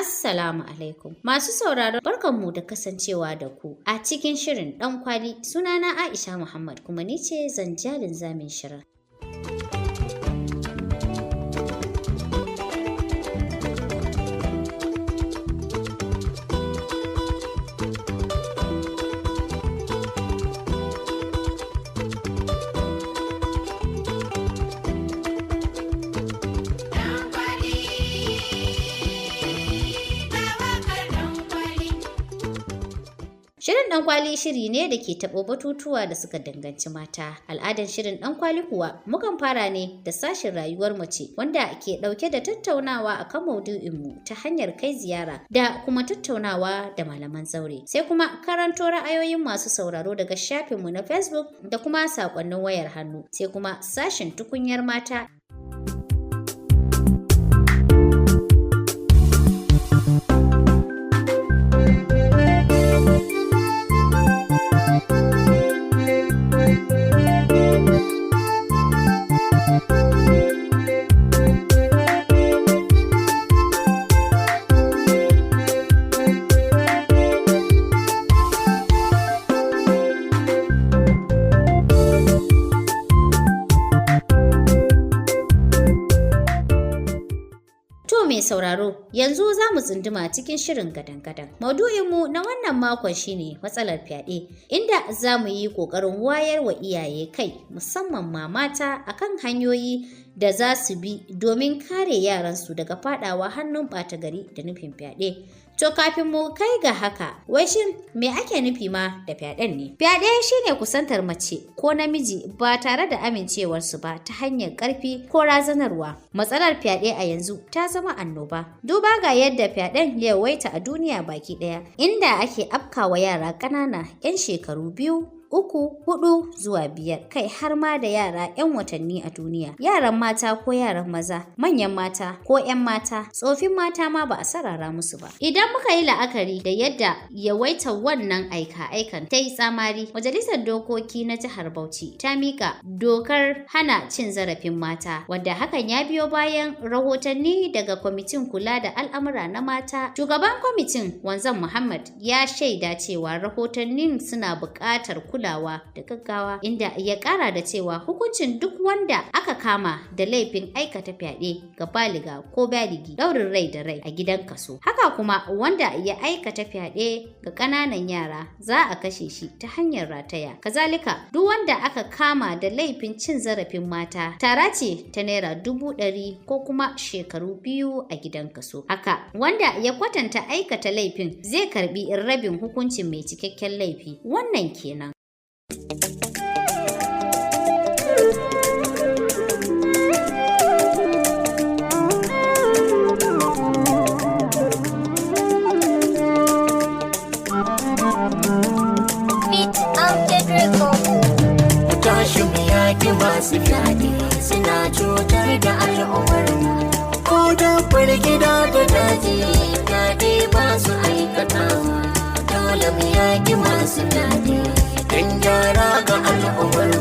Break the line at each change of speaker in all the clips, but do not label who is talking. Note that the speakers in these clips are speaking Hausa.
Assalamu alaikum. Masu sauraron barkanmu da kasancewa da ku a cikin shirin Ɗankwali. Sunana Aisha Muhammad kuma ni ce zanjalin zamin shirin. Shirin Ɗankwali shiri ne da ke taɓo batutuwa da suka danganci mata. Al'adar shirin Ɗankwali kuwa mukan fara ne da sashen rayuwar mace wanda ke ɗauke da tattaunawa a kan maudu'inmu ta hanyar kai ziyara da kuma tattaunawa da malaman zaure. Sai kuma karanto ra'ayoyin masu sauraro daga shafinmu na Facebook da kuma saƙonnin wayar hannu. Sai kuma sashen tukunyar mata. Sauraro yanzu za mu tsunduma cikin shirin gadan-gadan. Maudu'inmu na wannan makon shine matsalar fyaɗe, inda za mu yi ƙoƙarin wayar wa iyaye kai musamman ma mata akan hanyoyi da za su bi domin kare yaransu daga faɗawa hannun ɓata gari da nufin fyaɗe. To kafin mu kai ga haka, wai shin me ake nufi ma da fyaɗen ne? Fyaɗe shine kusantar mace ko namiji ba tare da amincewarsu ba ta hanyar ƙarfi ko razanarwa. Matsalar fyaɗe a yanzu ta zama annoba. Duba ga yadda fyaɗen ya yawaita a duniya baki ɗaya, inda ake afkawa yara ƙanana 'yan shekaru 2, 3, 4 zuwa 5 kai har ma da yara 'yan watanni a duniya. Yaran mata ko yaran maza, manyan mata ko 'yan mata, tsofin mata ma ba a sarara musu ba. Idan muka yi la'akari da yadda yawaitar wannan aika-aikan ta yi tsamari, Majalisar Dokoki na Jihar Bauchi ta mika dokar hana cin zarafin mata, wadda hakan ya biyo bayan rahotanni daga kwamitin kula da al'amura na mata. Shugaban kwamitin Wanzan Muhammad ya shaida cewa rahotannin suna buƙatar kulawa da gaggawa, inda ya ƙara da cewa hukuncin duk wanda aka kama da laifin aikata fyaɗe ga baliga ko baligi ɗaurin rai da rai a gidan kaso. Haka kuma wanda ya aikata fyaɗe ga ƙananan yara za a kashe shi ta hanyar rataya. Kazalika duk wanda aka kama da laifin cin zarafin mata tara ce ta naira 100,000 ko kuma shekaru 2 a gidan kaso. Haka wanda ya kwatanta aikata laifin zai karbi rabin hukuncin mai cikakken laifi. Wannan kenan.
Masu fyaɗe suna cutar da al'ummar ko dabbar gida da daji fyaɗe ba su aikata. Dole mu yaƙi masu fyaɗe don gyara ga al'ummar.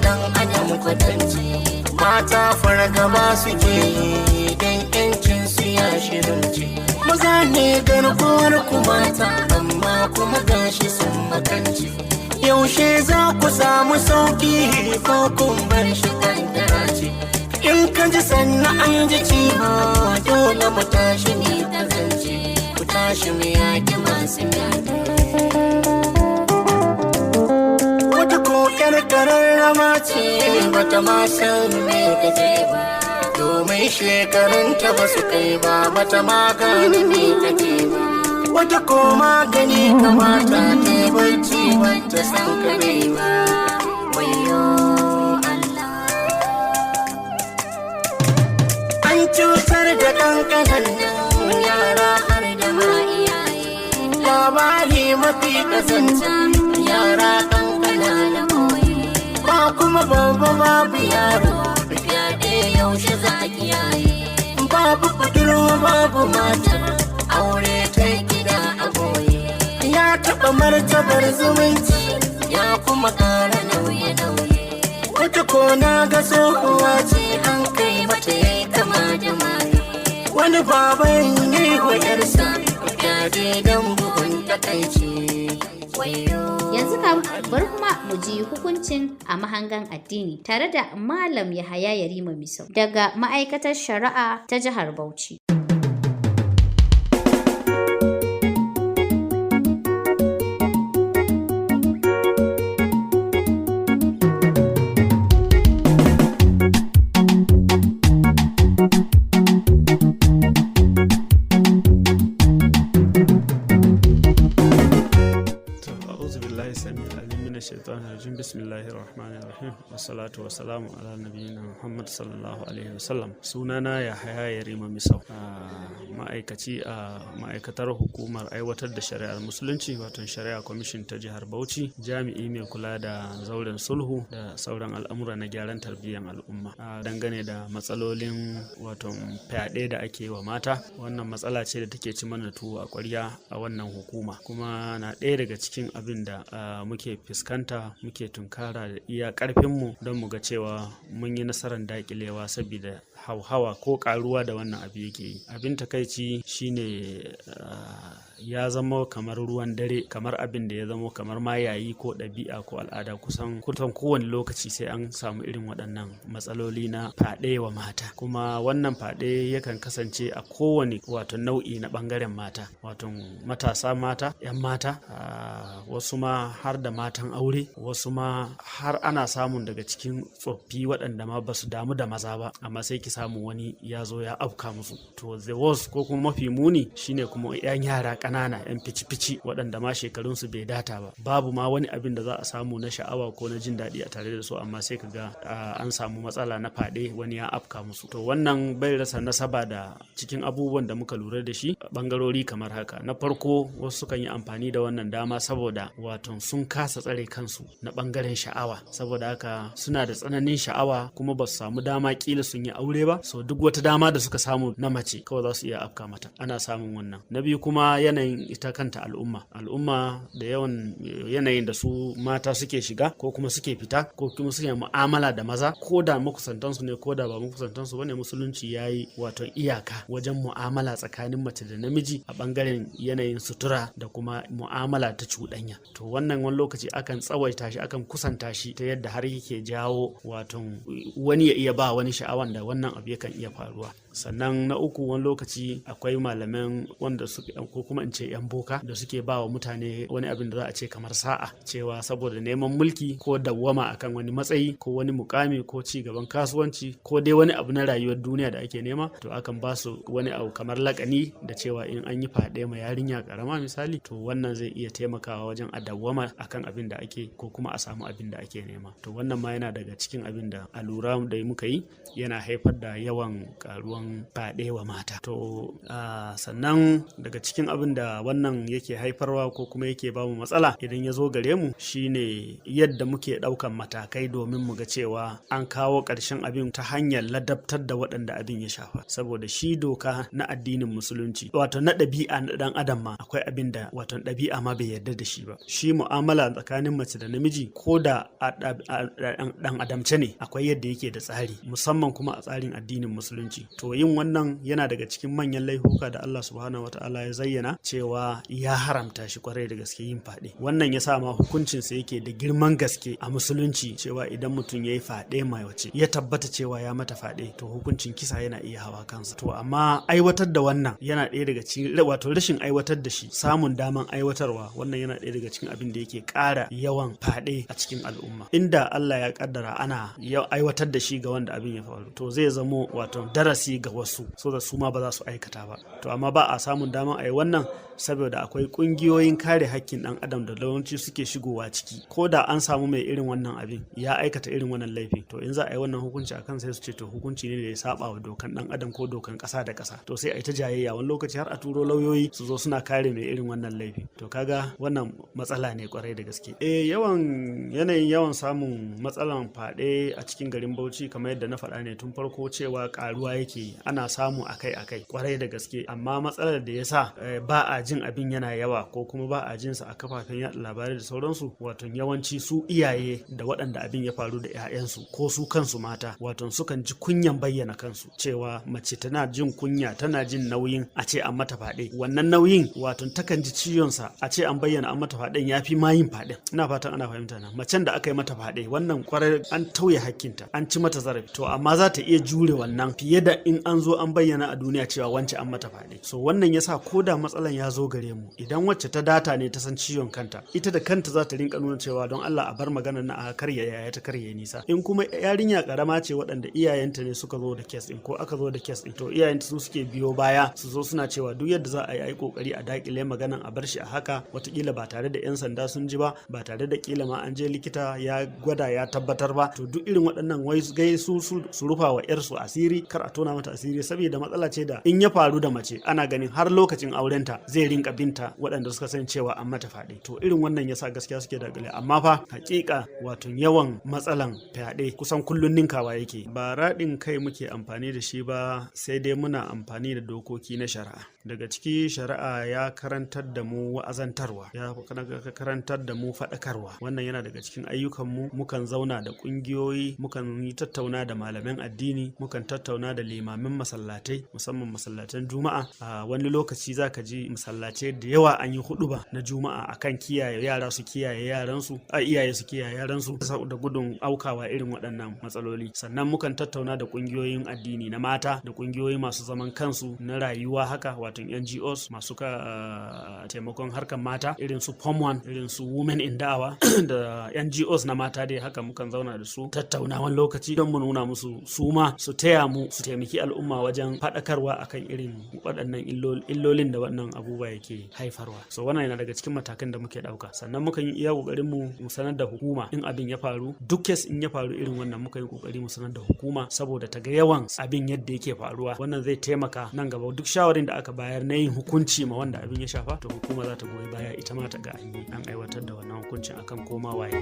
Dan adam kwatanci mata fargaba suke yi don yancin su ya shirinci. Maza ne garkuwar ku mata amma kuma gashi sun makanci. Yaushe za ku samu sauki ko kun bar shi kankara ce? In ka ji sannan an ji ciwo dole mu tashi ne ta zance. Ku tashi mu yaƙi masu yaƙi. Kararrama ce bata ma san me kace ba, domin shekarunta ba su kai ba, bata ma gane me kace ba. Wata ko magani kamata ta yi barci bata san kare ba. Wayyo Allah, an cutar da ƙanƙanan yara har da ma iyaye. Labari mafi ƙazanta yara ƙanƙana na kuma babba babu yaro, fyaɗe yaushe za babu matar aure ta gida a goye. Ya taɓa martabar zumunci ya kuma ƙara nauye-nauye. Wata kona ga tsohuwa ce an kai mata yayi kama da maye. Wani baban yayi wa yarsa fyaɗe don bugun takaici.
Yanzu kam bar kuma mu ji hukuncin a mahangan addini tare da Malam Yahaya Yarima Misau daga ma'aikatar shari'a ta jihar Bauchi.
Bismillahir Rahmanir Rahim wassalatu wassalamu ala nabiyyina Muhammad sallallahu alaihi wasallam. Sunana Yahaya Yarima Misau, ma'aikaci a ma'aikatar hukumar aiwatar da shari'ar musulunci wato shari'a commission ta jihar Bauchi, jami'i mai kula da zauren sulhu da sauran al'amura na gyaran tarbiyyar al'umma. Dangane da matsalolin wato fyaɗe da ake wa mata, wannan matsala ce da take ci mana tuwo a ƙwarya a wannan hukuma, kuma na ɗaya daga cikin abin da muke fuskanta muke tunkara da iya ƙarfinmu don mu ga cewa mun yi nasarar daƙilewa saboda hauhawa ko ƙaruwa da wannan abu yake yi. Abin takaici shine ya zama kamar ruwan dare, kamar abin da ya zama kamar ma yayi ko ɗabi'a ko al'ada, kusan kowane lokaci sai an samu irin waɗannan matsaloli na fyaɗe wa mata. Kuma wannan fyaɗe yakan kasance a kowane wato nau'i na ɓangaren mata, wato matasa mata, 'yan mata, wasu ma har da matan aure, wasu ma har ana samun daga cikin tsoffi waɗanda ma ba su damu da maza ba, amma sai ki samu wani ya zo ya afka musu. To the worst ko kuma mafi muni shine kuma 'yan yara ƙanana 'yan fici-fici waɗanda ma shekarunsu bai data ba, babu ma wani abin da za a samu na sha'awa ko na jin daɗi a tare da su, amma sai ka ga an samu matsala na faɗe wani ya afka musu. To wannan bai rasa nasaba da cikin abubuwan da muka lura da shi ɓangarori kamar haka. Na farko, wasu sukan yi amfani da wannan dama saboda wato sun kasa tsare kansu na ɓangaren sha'awa, saboda haka suna da tsananin sha'awa kuma ba su samu dama kila sun yi aure ba, so duk wata dama da suka samu na mace kawai za su iya afka mata. Ana samun wannan. Na biyu kuma yanayin ita kanta al'umma da yawan yanayin da su mata suke shiga ko kuma suke fita ko kuma suke mu'amala da maza, ko da makusantansu ne ko da ba makusantansu bane, musulunci yayi wato iyaka wajen mu'amala tsakanin mace da namiji a bangaren yanayin sutura da kuma mu'amala ta cuɗanya. To wannan wani lokaci akan tsawaita shi, akan kusanta shi ta yadda har yake jawo wato wani ya iya ba wani sha'awan da wannan abu yakan iya faruwa. Sannan na uku, wani lokaci akwai malaman wanda suke, ko kuma in ce 'yan boka, da suke ba wa mutane wani abin da za a ce kamar sa'a, cewa saboda neman mulki ko dawwama akan wani matsayi ko wani mukami ko ci gaban kasuwanci ko dai wani abu na rayuwar duniya da ake nema, to akan ba su wani abu kamar lakani da cewa in an yi fyaɗe ma yarinya karama misali, to wannan zai iya taimakawa wajen a dawwama akan abin da ake ko kuma a samu abin da ake nema. To wannan ma yana daga cikin abin da a lura da muka yi yana haifar da yawan karuwan fyaɗe wa mata. To sannan daga cikin abin da wannan yake haifarwa ko kuma yake ba mu matsala idan ya zo gare mu shine yadda muke ɗaukan matakai domin mu ga cewa an kawo ƙarshen abin ta hanyar ladabtar da waɗanda abin ya shafa. Saboda shi doka na addinin musulunci, wato na ɗabi'a na ɗan adam ma, akwai abin da wato ɗabi'a ma bai yarda da shi ba. Shi mu'amala tsakanin mace da namiji ko da ɗan adamce ne, akwai yadda yake da tsari, musamman kuma a tsarin addinin musulunci. To yin wannan yana daga cikin manyan laifuka da Allah subhanahu wataala ya zayyana cewa ya haramta shi kwarai da gaske yin fyaɗe. Wannan ya sa ma hukuncinsa yake da girman gaske a musulunci, cewa idan mutum ya yi fyaɗe mai wace ya tabbata cewa ya mata fyaɗe, to hukuncin kisa yana iya hawa kansa. To amma aiwatar da wannan yana ɗaya daga cikin, wato rashin aiwatar da shi, samun daman aiwatarwa, wannan yana ɗaya daga cikin abin da yake ƙara yawan fyaɗe a cikin al'umma. Inda Allah ya kaddara ana aiwatar da shi ga wanda abin ya faru, to zai zamo wato darasi ga wasu, so da su ma ba za su aikata ba. To amma ba a samun daman a yi wannan saboda akwai kungiyoyin kare hakkin dan adam da yawanci suke shigowa ciki. Ko da an samu mai irin wannan abin ya aikata irin wannan laifi, to in za a yi wannan hukunci akan sai su ce to hukunci ne da ya saba wa dokan dan adam ko dokan kasa da kasa, to sai a yi ta jayayya, wani lokaci har a turo lauyoyi su zo suna kare mai irin wannan laifi. To kaga wannan matsala ne kwarai da gaske. Yanayin yawan samun matsalan fyaɗe a cikin garin Bauchi kamar yadda na faɗa ne tun farko, cewa karuwa yake ana samu akai-akai kwarai da gaske, amma matsalar da yasa ba a jin abin yana yawa ko kuma ba a jin sa a kafafen yaɗa labarai da sauransu, wato yawanci su iyaye da waɗanda abin ya faru da 'ya'yansu ko su kansu mata, wato sukan ji kunyan bayyana kansu cewa mace tana jin kunya, tana jin nauyin a ce an mata faɗe. Wannan nauyin wato takan ji ciwon sa a ce an bayyana an mata faɗen yafi ma yin faɗen. Ina fatan ana fahimta na. Macen da aka yi mata faɗe wannan kwarai an tauye hakkinta, an ci mata zarafi, to amma za ta iya jure wannan fiye da in an zo an bayyana a duniya cewa wance an mata faɗe. So wannan yasa ko da matsalan ya zo gare mu, idan wacce ta data ne ta san ciwon kanta, ita da kanta za ta rinka nuna cewa don Allah a bar maganar na a karya yaya ta karya nisa. In kuma yarinya karama ce waɗanda iyayenta ne suka zo da kes din ko aka zo da kes din, to iyayenta su suke biyo baya su zo suna cewa duk yadda za a yi kokari a dakile maganan a bar shi a haka, watakila ba tare da 'yan sanda sun ji ba tare da kila ma an je likita ya gwada ya tabbatar ba. To duk irin waɗannan wai gai su rufa wa 'yarsu asiri, kar a tona mata asiri, saboda matsala ce da in ya faru da mace ana ganin har lokacin aurenta zai rinka binta waɗanda suka san cewa an mata fyaɗe. To irin wannan yasa gaskiya suke dakile, amma fa hakika wato yawan matsalan fyaɗe kusan kullun ninkawa yake. Ba raɗin kai muke amfani da shi ba, sai dai muna amfani da dokoki na shari'a. Daga ciki shari'a ya karantar da mu wa'azantarwa, ya karantar da mu faɗakarwa. Wannan yana daga cikin ayyukanmu. Mukan zauna da ƙungiyoyi, mukan yi tattauna da malaman addini, mukan tattauna da limamin masallatai, musamman masallatan juma'a. A wani lokaci zaka ji masallatai da yawa an yi huɗuba na juma'a akan kiyaye yara su kiyaye yaransu, iyaye su kiyaye yaransu da gudun aukawa irin waɗannan matsaloli. Sannan mukan tattauna da ƙungiyoyin addini na mata da ƙungiyoyi masu zaman kansu na rayuwa haka, wato NGOs masu taimakon harkar mata, irin su Form 1, irin su Women in Da'awa da NGOs na mata dai haka mukan zauna da su tattaunawan lokaci don mu nuna musu su ma su taya mu su taimaki al'umma wajen faɗakarwa akan irin waɗannan illolin da wannan abubuwa yake haifarwa. So wannan yana daga cikin matakan da muke ɗauka. Sannan mukan yi iya ƙoƙarin mu sanar da hukuma in abin ya faru, duk kes in ya faru irin wannan muka yi ƙoƙari mu sanar da hukuma saboda ta ga yawan abin yadda yake faruwa. Wannan zai taimaka nan gaba duk shawarin da aka bayar na yin hukunci ma wanda abin ya shafa, to hukuma za ta goyi baya ita ma ta ga an aiwatar da wannan hukuncin akan koma waye.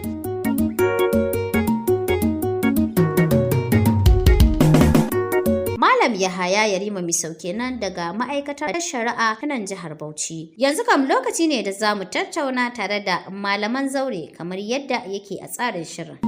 Malam Yahaya Yarima Misau kenan daga ma'aikatar shari'a ta nan jihar Bauchi. Yanzu kam lokaci ne da za mu tattauna tare da malaman zaure kamar yadda yake a tsarin shirin.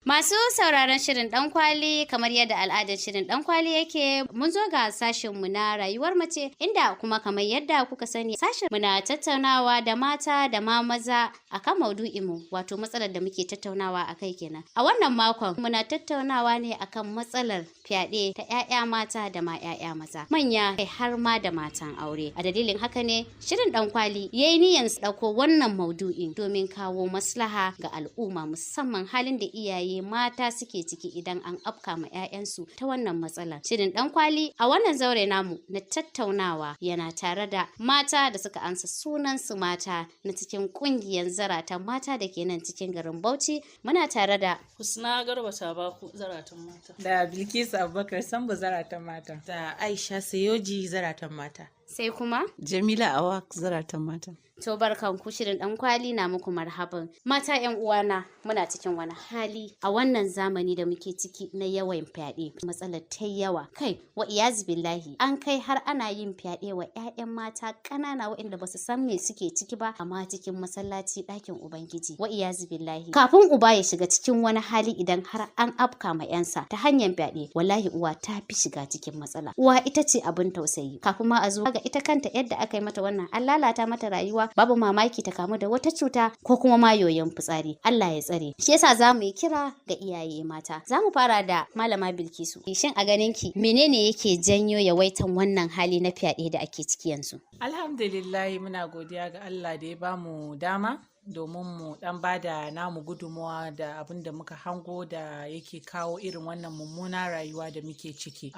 Masu sauraron shirin Ɗankwali, kamar yadda al'adar shirin Ɗankwali yake, mun zo ga sashenmu na rayuwar mace, inda kuma kamar yadda kuka sani sashenmu na tattaunawa da mata da ma maza akan maudu'inmu, wato matsalar da muke tattaunawa a kai kenan. A wannan makon muna tattaunawa ne akan matsalar fyaɗe ta 'ya'ya mata da ma 'ya'ya maza, manya kai har ma da matan aure. A dalilin haka ne shirin Ɗankwali ya yi niyyar ɗauko wannan maudu'in domin kawo maslaha ga al'umma, musamman halin da iyaye mata suke ciki idan an afka ma 'ya'yansu ta wannan matsalar. Shirin Ɗankwali a wannan zaure namu na tattaunawa yana tare da mata da suka ansa sunansu mata na cikin ƙungiyar zaratan mata da ke nan cikin garin Bauchi. Muna tare da
Husna Garba Sabaku zaratan mata,
da Bilkisu Abubakar Sambo zaratan mata, da Aisha Sayoji zaratan mata,
sai kuma
Jamila Awak zaratan mata.
To barkanku, shirin Ɗankwali na muku marhaban. Mata 'yan uwana, muna cikin wani hali a wannan zamani da muke ciki na yawan fyaɗe. Matsalar ta yawa. Kai, wa iyazu billahi, an kai har ana yin fyaɗe wa 'ya'yan mata ƙanana waɗanda ba su san me suke ciki ba, amma cikin masallaci ɗakin Ubangiji. Wa iyazu billahi. Kafin uba ya shiga cikin wani hali idan har an afka ma 'yansa ta hanyar fyaɗe, wallahi uwa ta fi shiga cikin matsala. Uwa ita ce abin tausayi. Kafin ma a zo ga ita kanta yadda aka yi mata wannan, an lalata mata rayuwa, babu mamaki ta kamu da wata cuta ko kuma ma yoyon fitsari. Allah ya tsare. Shi yasa za mu yi kira ga iyaye mata. Za mu fara da Malama Bilkisu. Shin a ganinki menene yake janyo yawaitan wannan hali na fyaɗe da ake ciki yanzu?
Alhamdulillah, muna godiya ga Allah da ya bamu dama domin mu dan bada namu gudunmawa da abin da muka hango da yake kawo irin wannan mummuna rayuwa da muke ciki.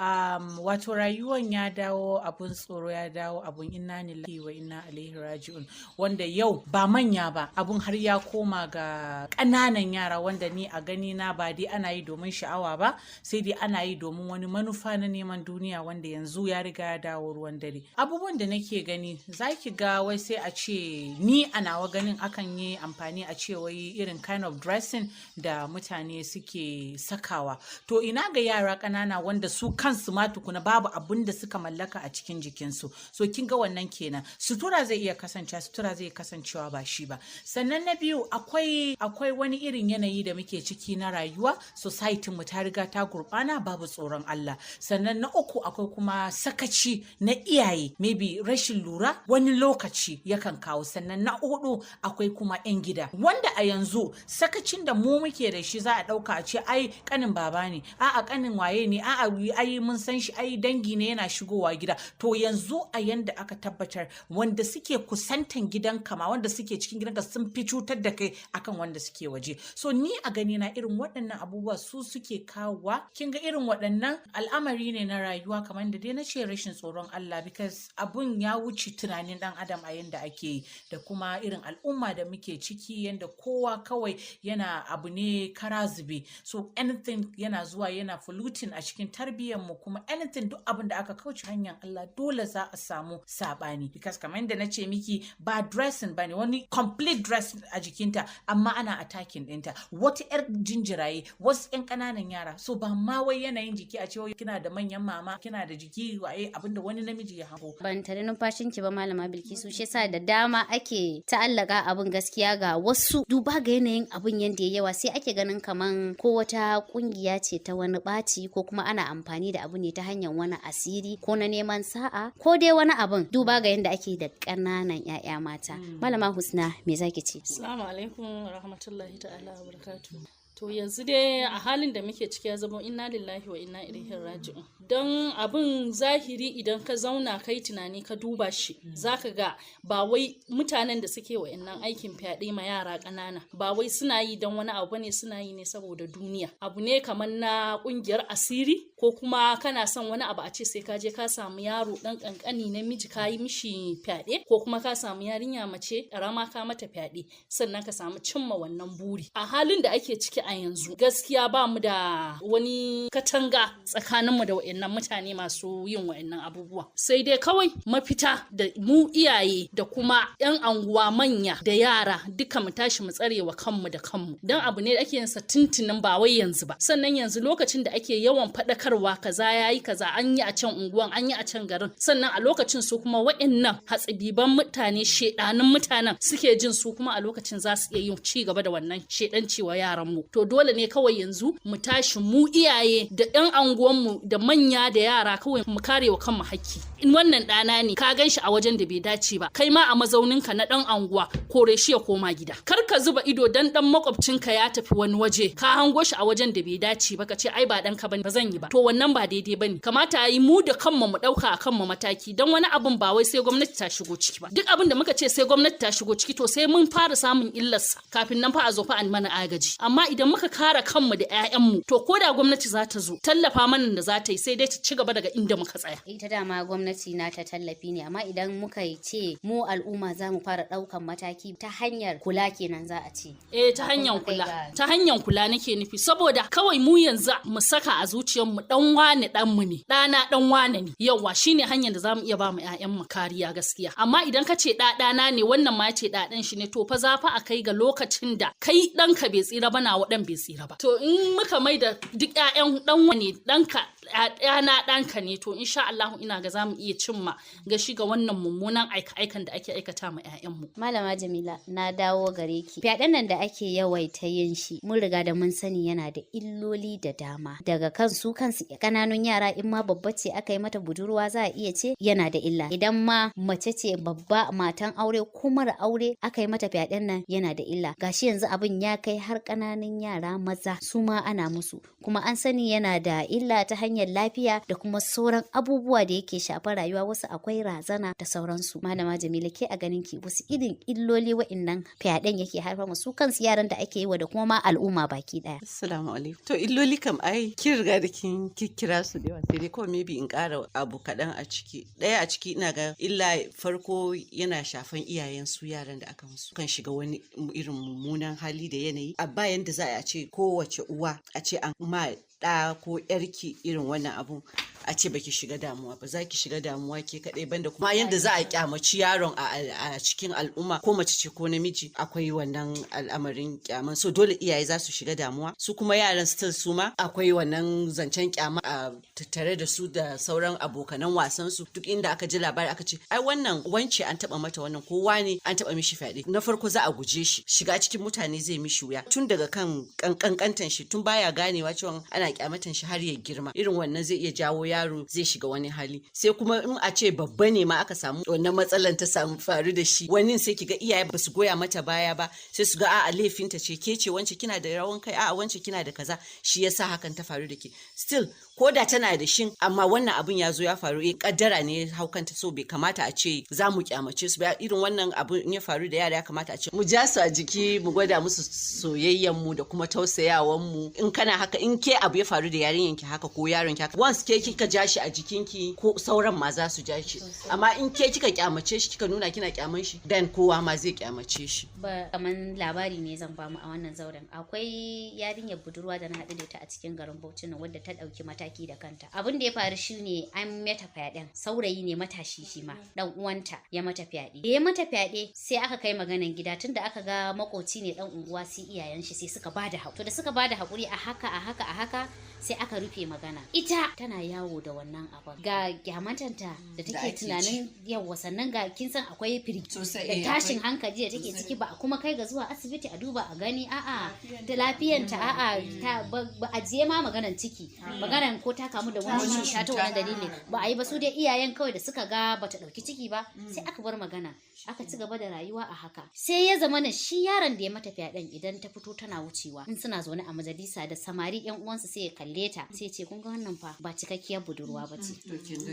Wato rayuwan ya dawo abun tsoro, ya dawo abun inna lillahi wa inna ilaihi raji'un, wanda yau ba manya ba, abun har ya koma ga ƙananan yara, wanda ni a gani na ba dai ana yi domin sha'awa ba, sai dai ana yi domin wani manufa na neman duniya wanda yanzu ya riga ya dawo ruwan dare. Abubuwan da nake gani zaki ga wai sai a ce, ni a nawa ganin akan yi amfani a ce wai irin kind of dressing da mutane suke sakawa. To ina ga yara ƙanana wanda su kansu ma tukuna babu abin da suka mallaka a cikin jikinsu. So kin ga wannan kenan. Sutura zai iya kasancewa ba shi ba. Sannan na biyu akwai wani irin yanayi da muke ciki na rayuwa, society mu ta riga ta gurbana, babu tsoron Allah. Sannan na uku akwai kuma sakaci na iyaye, maybe rashin lura wani lokaci yakan kawo. Sannan na hudu akwai kuma 'yan gida, wanda a yanzu sakacin da mu muke da shi za a dauka a ce ai kanin baba ne, a'a kanin waye ne, a'a ai mun san shi, ai dangi ne yana shigowa gida. To yanzu a yanda aka tabbatar wanda suke kusantan gidanka ma, wanda suke cikin gidanka sun fi cutar da kai akan wanda suke waje. So ni a gani na irin waɗannan abubuwa su suke kawowa. Kin ga irin waɗannan al'amari ne na rayuwa, kamar da dai na ce rashin tsoron Allah, because abun ya wuce tunanin dan adam a yanda ake yi, da kuma irin al'umma da muke ciki yanda kowa kawai yana abu ne kara zube. So anything yana zuwa yana polluting a cikin tarbiyyar mu, kuma anything duk abin da aka kauce hanyar Allah dole za a samu sabani, because kamar yadda na ce miki ba dressing bane wani complete dress a jikinta, amma ana attacking ɗinta. Wata 'yar jinjiraye, wasu 'yan ƙananan yara, so ba ma wai yanayin jiki a cewa kina da manyan mama, kina da jiki waye, abinda wani namiji ya hango.
Ban tare numfashinki ba malama Bilkisu, shi yasa da dama ake ta'allaka abin gaskiya ga wasu, duba ga yanayin abin yanda ya yawa sai ake ganin kaman ko wata kungiya ce ta wani ɓaci, ko kuma ana amfani da abu ne ta hanyar wani asiri ko na neman sa'a, ko dai wani abin, duba ga yanda ake da ƙananan 'ya'ya mata. Malama Husna, me zaki ce?
Assalamu alaikum wa rahmatullahi ta'ala wa barakatuh. To yanzu dai a halin da muke ciki ya zama inna lillahi wa inna ilaihi raji'un. Don abin zahiri idan ka zauna kai tunani ka duba shi, zaka ga ba wai mutanen da suke wa'annan aikin fyaɗe ma yara ƙanana ba wai suna yi don wani abu ne, suna yi ne saboda duniya. Abu ne kamar na ƙungiyar asiri, ko kuma kana son wani abu a ce sai ka je ka samu yaro ɗan ƙanƙani namiji ka yi mishi fyaɗe, ko kuma ka samu yarinya mace ƙarama ka mata fyaɗe, sannan ka samu cimma wannan buri. A halin da ake ciki a yanzu gaskiya ba mu da wani katanga tsakaninmu da wa'annan mutane masu yin wa'annan abubuwa, sai dai kawai mafita da mu iyaye da kuma 'yan anguwa manya da yara duka mu tashi mu tsare wa kanmu da kanmu, don abu ne da ake yin sa tuntunin ba wai yanzu ba. Sannan yanzu lokacin da ake yawan faɗakarwa kaza yayi kaza, an yi a can unguwan, an yi a can garin, sannan a lokacin su kuma wa'annan hatsibiban mutane, shedanin mutanen suke jin su kuma a lokacin za su iya yin ci gaba da wannan shedanci wa yaran mu. To dole ne kawai yanzu mu tashi mu iyaye da 'yan anguwanmu da manya da yara, kawai mu kare wa kanmu hakki. In wannan ɗana ne ka gan shi a wajen da bai dace ba, kai ma a mazauninka na ɗan anguwa kore shi ya koma gida. Kar ka zuba ido dan ɗan makwabcinka ya tafi wani waje ka hango shi a wajen da bai dace ba ka ce ai ba ɗanka bane, ba zan yi ba. To wannan ba daidai bane. Kamata yi mu da kanmu mu ɗauka a kanmu mataki, dan wani abun ba wai sai gwamnati ta shigo ciki ba. Duk abin da muka ce sai gwamnati ta shigo ciki to sai mun fara samun illarsa kafin nan fa a zo fa an mana agaji. Amma idan muka kare kanmu da 'ya'yanmu, to ko da gwamnati za ta zo tallafa mana da za ta yi, sai dai ta ci gaba daga inda muka tsaya.
Ita dama gwamnati na ta tallafi ne, amma idan muka ce mu al'umma za mu fara ɗaukan mataki ta hanyar kula kenan za a ce.
Ta hanyar kula. Ta hanyar kula nake nufi, saboda kawai mu yanzu mu saka a zuciyarmu dan wane dan mu ne, ɗana dan wane ne. Yawa shine hanyar da za mu iya ba mu 'ya'yanmu kariya gaskiya. Amma idan ka ce ɗana ne, wannan ma ce ɗaɗan shi ne, to fa za fa a kai ga lokacin da kai ɗanka bai tsira ba, na waɗan bai tsira ba. To in muka mai da duk 'ya'yan ɗan wane ɗanka ɗana ɗanka ne, to insha Allah ina ga zamu iya cimma gashi ga wannan mummunan aika-aikan da ake aikata ma 'ya'yanmu.
Malama Jamila, na dawo gare ki. Fyaɗen nan da ake yawaita yin shi, mun riga da mun sani yana da illoli da dama. Daga kansu ƙananun yara, in ma babba ce aka yi mata budurwa za a iya ce yana da illa. Idan ma mace ce babba, matan aure ko mara aure, aka yi mata fyaɗen nan yana da illa. Gashi yanzu abin ya kai har ƙananun yara maza su ma ana musu, kuma an sani yana da illa ta hanyar lafiya da kuma sauran abubuwa da yake shafa shafa rayuwa, wasu akwai razana da sauransu. Malama Jamila, ke a ganin ki wasu irin illoli wa'innan fyaɗen yake haifar musu kansu yaran da ake yi wa da kuma ma al'umma baki daya?
Assalamu alaikum. To illoli kam ai kin riga da kin kikkira su da yawa, sai dai kawai maybe in ƙara abu kaɗan a ciki. Ɗaya a ciki ina ga illa farko yana shafan iyayen su yaran da aka musu, kan shiga wani irin mummunan hali da yanayi. A bayan da za a ce kowace uwa a ce an ma ɗa ko ƴarki irin wannan abun a ce baki shiga damuwa ba, za ki shiga damuwa ke kaɗai, banda kuma yanda za a kyamaci yaron a cikin al'umma, ko mace ce ko namiji, akwai wannan al'amarin kyaman. So dole iyaye za su shiga damuwa, su kuma yaran still su ma akwai wannan zancen kyama a tattare da su da sauran abokanan wasan su. Duk inda aka ji labari aka ce ai wannan wance an taba mata wannan, kowa ne an taba mishi fyaɗe, na farko za a guje shi, shiga cikin mutane zai mishi wuya tun daga kan kankantan shi, tun baya ganewa cewa ana kyamatan shi har ya girma. Irin wannan zai iya jawo yaro zai shiga wani hali. Sai kuma in a ce babba ne ma aka samu wannan matsalan ta samu faru da shi, wani sai kiga iyaye ba su goya mata baya ba, sai su ga a'a laifinta ce, ke ce wance kina da rawan kai, a'a wance kina da kaza, shi yasa hakan ta faru da ke. Still ko da tana da shin, amma wannan abun ya zo ya faru, kaddara ne haukanta, so bai kamata a ce za mu kyamace su ba. Irin wannan abun in ya faru da yara ya kamata a ce mu ja su a jiki, mu gwada musu soyayyan mu da kuma tausayawan mu. In kana haka, in ke abu ya faru da yarinyan ki haka ko yaron ki haka, once ke kika ja shi a jikinki, ko sauran ma za su ja shi. Amma in ke kika kyamace shi, kika nuna kina kyaman shi, dan kowa ma zai kyamace shi.
Ba kaman labari ne zan bamu a wannan zauren. Akwai yarinyar budurwa da na haɗu da ta a cikin garin Bauchi nan, wadda ta ɗauki mataki da kanta. Abin da ya faru shine an mata fyaɗen, saurayi ne matashi shi ma, dan uwanta ya mata fyaɗe. Da ya mata fyaɗe sai aka kai maganan gida, tunda aka ga makoci ne dan unguwa, sai iyayen shi sai suka bada haƙuri. To da suka bada haƙuri a haka sai aka rufe magana. Ita tana yawo da wannan abin, ga gyamatanta da take tunanin yawa, sannan ga kin san akwai firgici da tashin hankali da take ciki, ba a kuma kai ga zuwa asibiti a duba a gani a'a da lafiyanta, a'a ba a je ma maganan ciki, maganan ko ta kamu da wani cuta ta wani dalili ba a yi ba. Su dai iyayen kawai da suka ga bata dauki ciki ba, sai aka bar magana, aka ci gaba da rayuwa a haka. Sai ya zama na shi yaron da ya mata fyaɗen, idan ta fito tana wucewa, in suna zaune a majalisa da samari yan uwansa, sai ya kalle ta sai ce kun ga wannan fa ba cikakkiyar budurwa ba ce,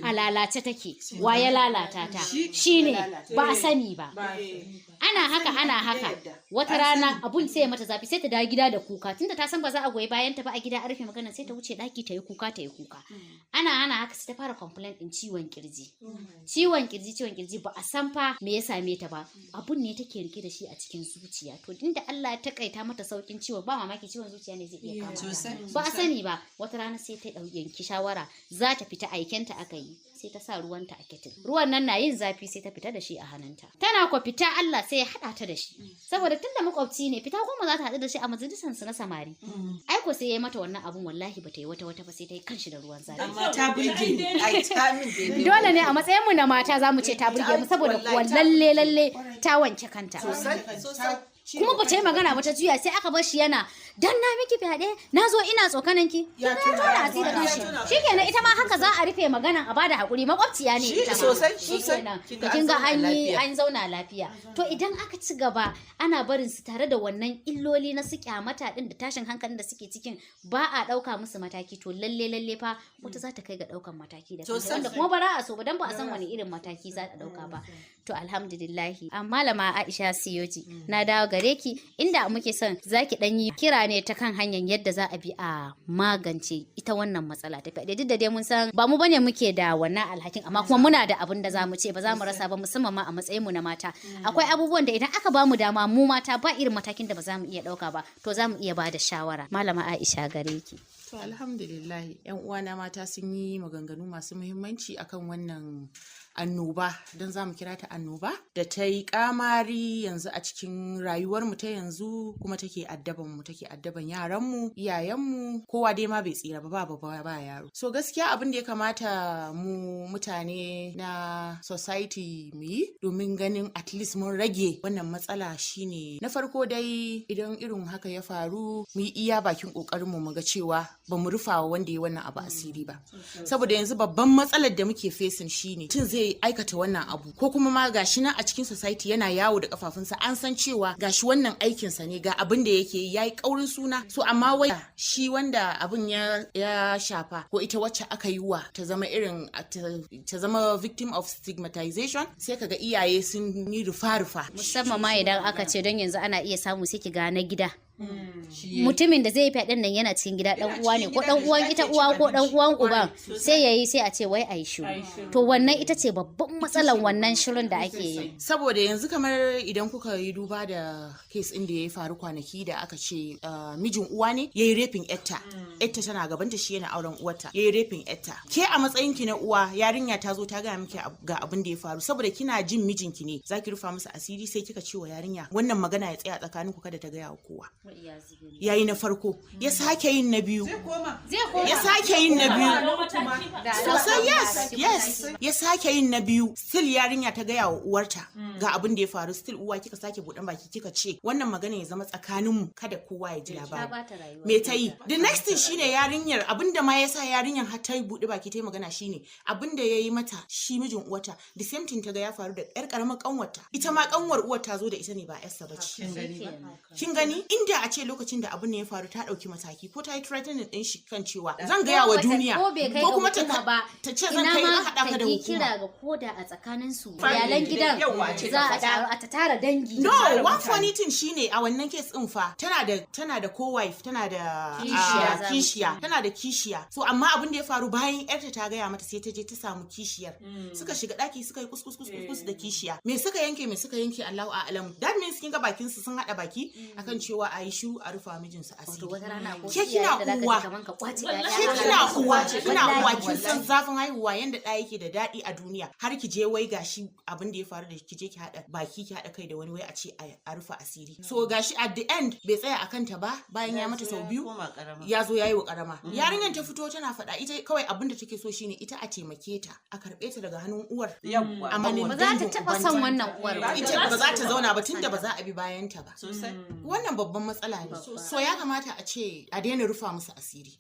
a lalace take. Wa ya lalata ta? Shine ba a sani ba. Ana haka wata rana abun sai ya mata zafi, sai ta dawo gida da kuka, tunda ta san ba za a goyi bayan ta ba a gida a rufe magana, sai ta wuce daki ta yi kuka. Ana haka sai ta fara complaint din ciwon kirji ba a san fa me ya same ta ba, abun ne take rike da shi a cikin zuciya. To inda Allah ya takaita mata saukin ciwon, ba mamaki ciwon zuciya ne zai iya kama, ba a sani ba. Wata rana sai ta yanki shawara za ta fita, aikenta aka yi, sai ta sa ruwanta a ketil, ruwan nan na yin zafi, sai ta fita da shi a hannunta. Tana ko fita Allah sai ya haɗa ta da shi, saboda tunda makwabci ne, fita goma za ta haɗu da shi a majalisan su na samari. Aiko sai ya yi mata wannan abun, wallahi bata yi wata ba, sai ta yi kanshi da ruwan zafi.
Amma ta burge ni, ai ta min daidai.
Dole ne a matsayin mu na mata za mu ce ta burge mu, saboda kuwa lalle ta wanke kanta. Kuma ba ta yi magana ba, ta juya, sai aka bar shi yana dan na miki fyaɗe, na zo ina tsokanan ki, ya tona asiri da kanshi. Shikenan ita ma haka za a rufe maganan, a bada hakuri, makwabciya ne ita ma. Shikenan kin ga an zauna lafiya. To idan aka ci gaba ana barin su tare da wannan illoli na su kyamata din da tashin hankalin da suke cikin, ba a ɗauka musu mataki, to lalle fa wata za ta kai ga ɗaukan mataki da kanta, wanda kuma ba za a so ba, dan ba a san wani irin mataki za ta ɗauka ba. To alhamdulillahi. Malama Aisha Siyoji, na dawo gare ki, inda muke son zaki dan yi kira ne ta kan hanyar yadda za a bi a magance ita wannan matsala ta fyaɗe. Duk da dai mun san ba mu bane muke da wannan alhakin, amma kuma muna da abin da za mu ce ba za mu rasa ba, musamman ma a matsayin mu na mata. Akwai abubuwan da idan aka ba mu dama, mu mata ba irin matakin da ba za mu iya ɗauka ba, to za mu iya ba da shawara. Malama Aisha gare ki.
To alhamdulillah, yan uwana mata sun yi maganganu masu muhimmanci akan wannan annoba, don za mu kira ta annoba da ta yi kamari yanzu a cikin rayuwarmu ta yanzu, kuma take addaban yaranmu, iyayenmu, kowa dai ma bai tsira ba yaro. So gaskiya abin da ya kamata mu mutane na society mu yi domin ganin at least mun rage wannan matsala shine, na farko dai idan irin haka ya faru, mu yi iya bakin kokarinmu mu ga cewa
ba mu rufa wa wanda ya wannan abu asiri ba. Saboda yanzu babban matsalar da muke facing shine tun zai aikata wannan abu ko kuma ma gashi nan a cikin society yana yawo da kafafunsa, an san cewa gashi wannan aikinsa ne, ga abin da yake yi yayi kaurin suna, so amma wai shi wanda abin ya shafa ko ita wacce aka yi wa ta zama irin ta zama victim of stigmatization, sai kaga iyaye sun yi rufa-rufa.
Musamman ma idan aka ce don yanzu ana iya samu sai ki ga na gida. Mutumin da zai yi fyaɗen nan yana cikin gida, ɗan uwa ne ko ɗan uwan ita uwa ko ɗan uwan uban, sai yayi sai a ce wai ai shiru. To wannan ita ce babban matsalan wannan shirin da ake yi.
Saboda yanzu kamar idan kuka yi duba da case ɗin da ya faru kwanaki da aka ce mijin uwa ne yayi raping yarta tana gabanta, shi yana auren uwarta yayi raping yarta. Ke a matsayin ki na uwa, yarinya ta zo ta gaya miki ga abin da ya faru, saboda kina jin mijinki ne zaki rufa masa asiri, sai kika ce wa yarinya wannan magana ya tsaya tsakaninku, kada ta gaya wa kowa. Yayi na farko, ya sake yin na biyu, ya sake yin na biyu sosai, yes, ya sake yin na biyu, still yarinya ta gaya wa uwarta ga abin da ya faru, still uwa kika sake buɗan baki kika ce wannan magana ya zama tsakaninmu, kada kowa ya ji labari. Me ta yi? The next thing shine yarinyar, abinda ma yasa yarinyar har ta buɗe baki ta yi magana shine abinda ya yi mata shi mijin uwarta, the same thing ta ga ya faru da yar karamar kanwarta, ita ma kanwar uwar ta zo da ita ne ba yarsa bace. Kin gani? Inda a ce lokacin da abin ne ya faru ta dauki mataki ko ta yi threatening din shi kan cewa zan gaya wa duniya ko kuma ta ce zan kai na hada ka da hukuma.
Kira ga koda a tsakanin su iyalan gidan za a tara dangi.
No, one funny thing shine a wannan case din fa tana da co-wife, tana da kishiya. So amma abin da ya faru bayan yarta ta gaya mata, sai ta je ta samu kishiyar. Suka shiga daki suka yi kuskus da kishiya. Me suka yanke Allahu a'lam. That means kin ga bakin su sun hada baki akan cewa a yi shiru a rufa mijinsu asiri. Ke kina uwa kin san zafin haihuwa yanda ɗa yake da daɗi a duniya, har ki je wai gashi abin da ya faru da ki je ki haɗa baki ki haɗa kai da wani wai a ce a rufa asiri. So gashi at the end bai tsaya a kanta ba, bayan ya mata sau biyu ya zo ya yi wa karama. Yarinyar ta fito tana faɗa ita kawai abin da take so shine ita a taimake ta, a karɓe ta daga hannun uwar. Amma
ba za ta taɓa son wannan uwar ba.
Ita ba za ta zauna ba tunda ba za a bi bayan ta ba. Wannan babban matsala ne. So ya kamata a ce a daina rufa musu asiri.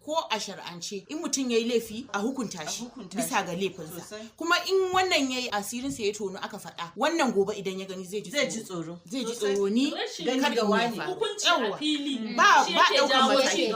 Ko a shar'ance in mutum yayi laifi a hukunta shi bisa ga laifinsa. Kuma in wannan yayi asirin sa ya tono aka faɗa, wannan gobe idan ya gani zai ji tsoro. Zai ji tsoro ni kar ga wani.
Hukunci a fili.
Ba daukar mataki.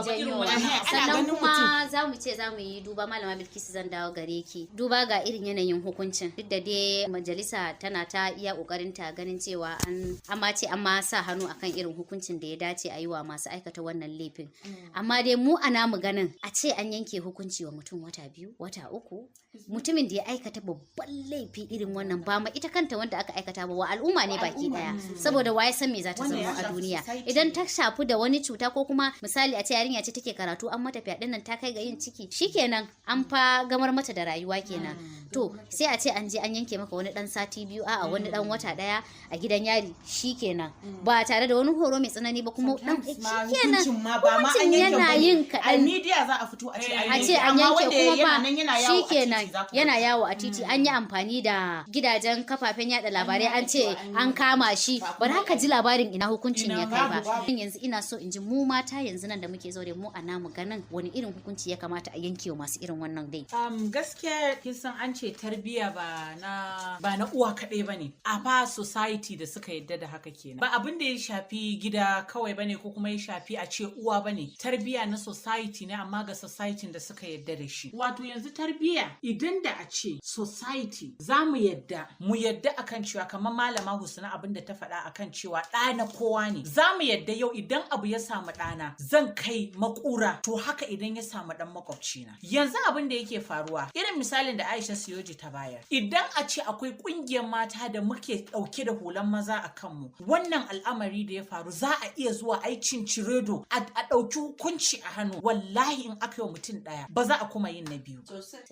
Sannan kuma za mu yi duba, Malama Bilkisu zan dawo gare ki. Duba ga irin yanayin hukuncin. Duk da dai majalisa tana ta iya kokarin ta ganin cewa an ma sa hannu akan irin hukuncin da ya dace a yi wa masu aikata wannan laifin. Amma dai mu a namu ganin a ce an yanke hukunci wa mutum wata 2, wata 3, mutumin da ya aikata babban laifi irin wannan, ba ma ita kanta wanda aka aikata ba, wa al'umma ne baki daya, saboda waye san me za ta zama a duniya. Idan ta shafi da wani cuta ko kuma misali a ce yarinya ce take karatu an mata fyaɗen nan ta kai ga yin ciki, shikenan an fa gamar mata da rayuwa kenan. To sai a ce an je an yanke maka wani dan sati 2, a'a wani dan wata 1 a gidan yari, shikenan ba tare da wani horo mai tsanani ba, kuma dan shikenan hukuncin yana yin kaɗan.
A media za a fito a ce
an yanke, kuma ba shikenan yana yawo a titi, an yi amfani da gidajen kafafen yada labarai an ce an kama shi, ba za ka ji labarin ina hukuncin ya kai ba. Yanzu ina so in ji mu mata yanzu nan da muke zaure mu a namu ganin wani irin hukunci ya kamata a yanke wa masu irin wannan dai.
Gaskiya kin san an ce tarbiyya ba na uwa kaɗai bane, a fa society da suka yadda da haka kenan. Ba abin da ya shafi gida kawai bane ko kuma ya shafi a ce uwa bane, tarbiyya na society ne, amma ga society da suka yadda da shi. Wato yanzu tarbiyya idan da a ce society za mu yadda akan cewa kamar Malama Husna abin da ta faɗa akan cewa ɗa na kowa ne, za mu yadda yau idan abu ya samu ɗana zan kai makura, to haka idan ya samu ɗan makwabcina. Yanzu abin da yake faruwa irin misalin da Aisha Siyoji ta bayar, idan a ce akwai ƙungiyar mata da muke ɗauke da hulan maza a kanmu, wannan al'amari da ya faru za a iya zuwa aikin ciredo a ɗauki hukunci a hannu. Wallahi in aka yi mutum ɗaya ba za a kuma yin na biyu.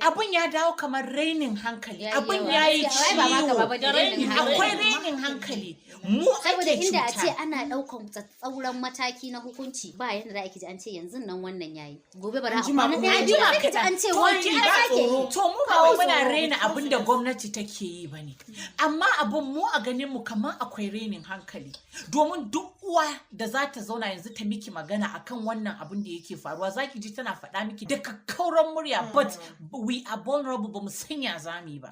Abin ya dawo kamar rainin hankali, abin ya yi ciwo, akwai rainin hankali. Mu
saboda inda a ce ana ɗaukan tsauran mataki na hukunci, ba yadda za a ji an ce yanzu nan wannan yayi, gobe bara a kwana ɗaya jima ka an ce wani ake.
To mu ba muna raina abin da gwamnati take yi bane, amma abin mu a ganin mu kamar akwai rainin hankali, domin duk uwa da za ta zauna yanzu ta miki magana akan wannan abin da yake faruwa zaki ji tana faɗa miki da kakkauran murya but we are vulnerable ba mu sanya zami ba.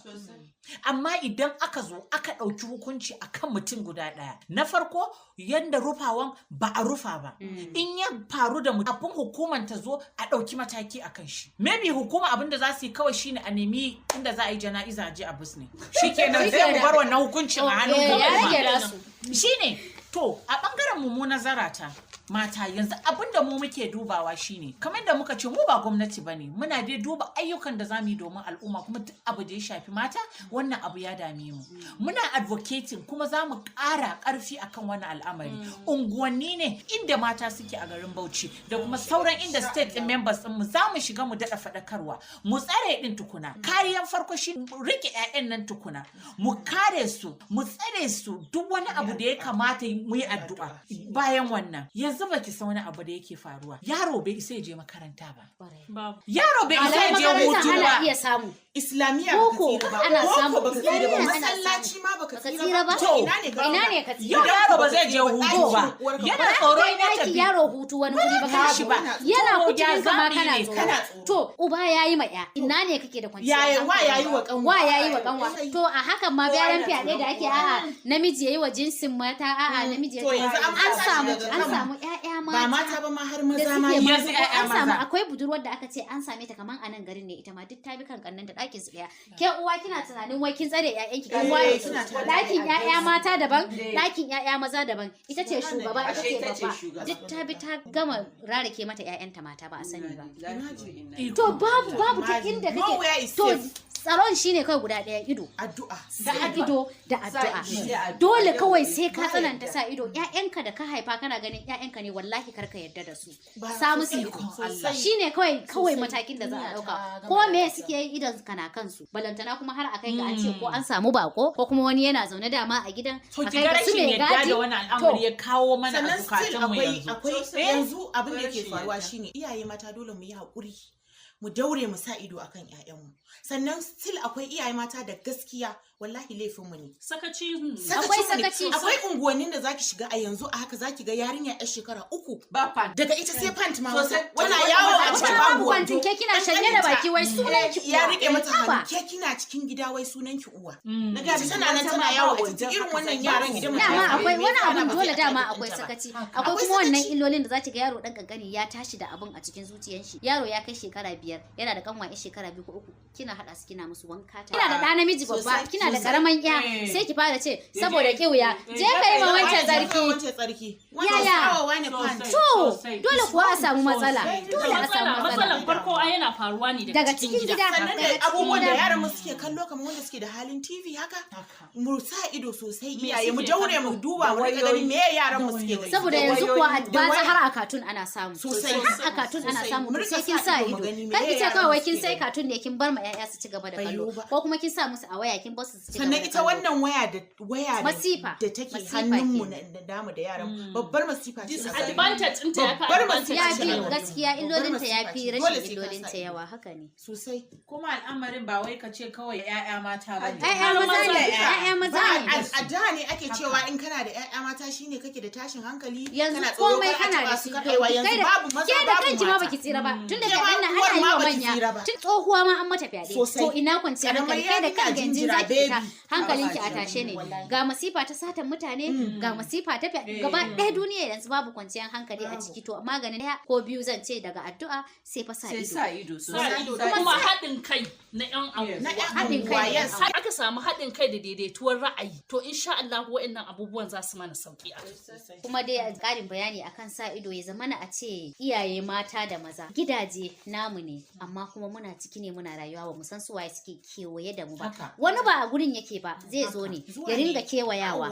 Amma idan aka zo aka ɗauki hukunci akan mutum guda ɗaya, na farko yanda rufawan ba a rufa ba, in ya faru da mutum abin hukuman ta zo a ɗauki mataki akan shi. Maybe hukuma abin da za su yi kawai shine a nemi inda za a yi jana'iza je a busne. Shikenan sai mu bar wannan hukuncin a hannun shine. To a ɓangaren mu nazarata mata yanzu abin da mu muke dubawa shine kamar da muka ce mu ba gwamnati bane, muna dai duba ayyukan da zamu yi domin al'umma, kuma duk abu da ya shafi mata wannan abu ya dame mu. Muna advocating kuma zamu ƙara ƙarfi akan wannan al'amari. Unguwanni ne inda mata suke a garin Bauchi da kuma sauran inda state din members din mu zamu shiga mu daɗa faɗakarwa, mu tsare din tukuna. Kariyan farko shi rike ƴaƴan nan tukuna, mu kare su, mu tsare su, duk wani abu da ya kamata mu yi addu'a. Bayan wannan yanzu baki san wani abu da yake faruwa, yaro bai isa ya je makaranta ba, yaro bai isa ya je hutu ba.
Iya samu
Islamiyya
baka ana samu
masallaci ma baka tsira ba.
To ina ne ka tsira?
Yaro ba zai je hutu ba, yana tsoro ya tafi
yaro hutu wani guri baka shi ba, yana kujin kama kana tsoro. To uba yayi ma ya, ina ne kake da kwanciya?
Yayi wa kanwa.
To a hakan ma bayan fyaɗe da ake a'a namiji yayi wa jinsin mata, a'a namiji an samu ƴaƴa mata.
Ba mata ba ma har maza ma
yanzu an samu. Akwai budurwar da aka ce an same ta kaman a nan garin ne, ita ma duk ta bi kan kannan da ɗakin su ɗaya. Ke uwa kina tunanin wai kin tsare ƴaƴanki, kin ware su ɗakin ƴaƴa mata daban, ɗakin ƴaƴa maza daban. Ita ce shugaba, ita ce babba. Duk ta bi ta gama rarake mata ƴaƴanta mata ba a sani ba. To babu ta inda kake. To tsaron shine kawai guda ɗaya, ido da addu'a. Dole kawai sai ka tsananta sa ido. Ƴaƴanka da ka haifa kana ganin ƴaƴanka ne, wallahi karka yarda da su. Sa musu ido shine kawai matakin da za a ɗauka. Ko me suke yi idan kana kansu, balantana kuma har a kai ga an ce ko an samu bako ko kuma wani yana zaune dama a gidan a kai ga su mai gadi.
To ya kawo mana bukatun mu yanzu.
Akwai yanzu abin da yake faruwa shine iyaye mata dole mu yi haƙuri, mu daure mu sa ido akan ƴaƴanmu. Sannan still akwai iyaye mata da gaskiya wallahi laifinmu ne.
Akwai sakaci.
Akwai unguwannin da zaki shiga a yanzu a haka zaki ga yarinya yar shekara 3 ba pant. Daga ita sai pant ma wannan yawo a cikin babu
wando. Ke kina shanye da baki wai sunan ki
ya rike mata hannu. Ke kina cikin gida wai sunan ki uwa. Naga tana nan tana yawo a cikin irin wannan yaran idan mutum.
Dama akwai wani abun dole dama akwai sakaci. Akwai kuma wannan illolin da zaki ga yaro dan kankani ya tashi da abun a cikin zuciyar shi. Yaro ya kai shekara 5 yana da kanwa shekara 2 ko 3. Kina hada su kina musu wanka ta. Kina da ɗa namiji babba, kina da karaman ya, sai ki fara ce saboda kiwuya je ka yi ma wancan tsarki. Yaya to dole kuwa a samu matsala. Dole a samu matsala.
Matsalan farko yana faruwa ne daga cikin gida.
Sannan da abubuwan da yaran mu suke kallo kamar wanda suke da halin TV haka. Mu sa ido sosai iyaye mu daure mu duba mu ga gani me yaran mu suke gani.
Saboda yanzu kuwa ba ta har a katun ana samu. Sosai a katun ana samu. Sai kin sa ido. Kan ki ce kawai kin sai katun ne kin bar ma yaya su ci gaba da kallo. Ko kuma kin sa musu a waya kin bar su ci gaba da kallo.
Sannan ita wannan waya
masifa
da take hannunmu da damu da yaran babbar masifa ce.
Advantage ɗinta ya fi advantage.
Gaskiya illolinta ya fi rashin illolinta yawa, haka ne.
Sosai.
Kuma al'amarin ba wai ka ce kawai ƴaƴa mata ba ne.
ƴaƴa maza ne.
A da ne ake cewa in kana da ƴaƴa mata shine kake da tashin hankali.
Yanzu komai kana da shi.
Yanzu babu maza
ke da kanki ma baki tsira ba. Tun da fyaɗen nan ana yi wa manya. Tun tsohuwa ma an mata fyaɗe. To ina kwanciyar hankali, kai da kanka yanzu zaki fita hankalinki a tashe ne. Ga masifa ta satan mutane, ga masifa ta fyaɗe. Gaba ɗaya duniya yanzu babu kwanciyar hankali a ciki. To maganin ɗaya ko biyu zan ce daga addu'a sai fa sa ido.
Kuma haɗin kai na ƴan aure.
Haɗin kai.
Aka samu haɗin kai da daidaituwar ra'ayi. To insha Allah wa'annan abubuwan za su mana sauki a
kuma dai ƙarin bayani akan sa ido ya zamana a ce iyaye mata da maza gidaje namu ne amma kuma muna ciki ne muna rayuwa ba mu san su waye suke kewaye da mu ba. Wani ba a gurin yake ba zai zo ne ya ringa kewayawa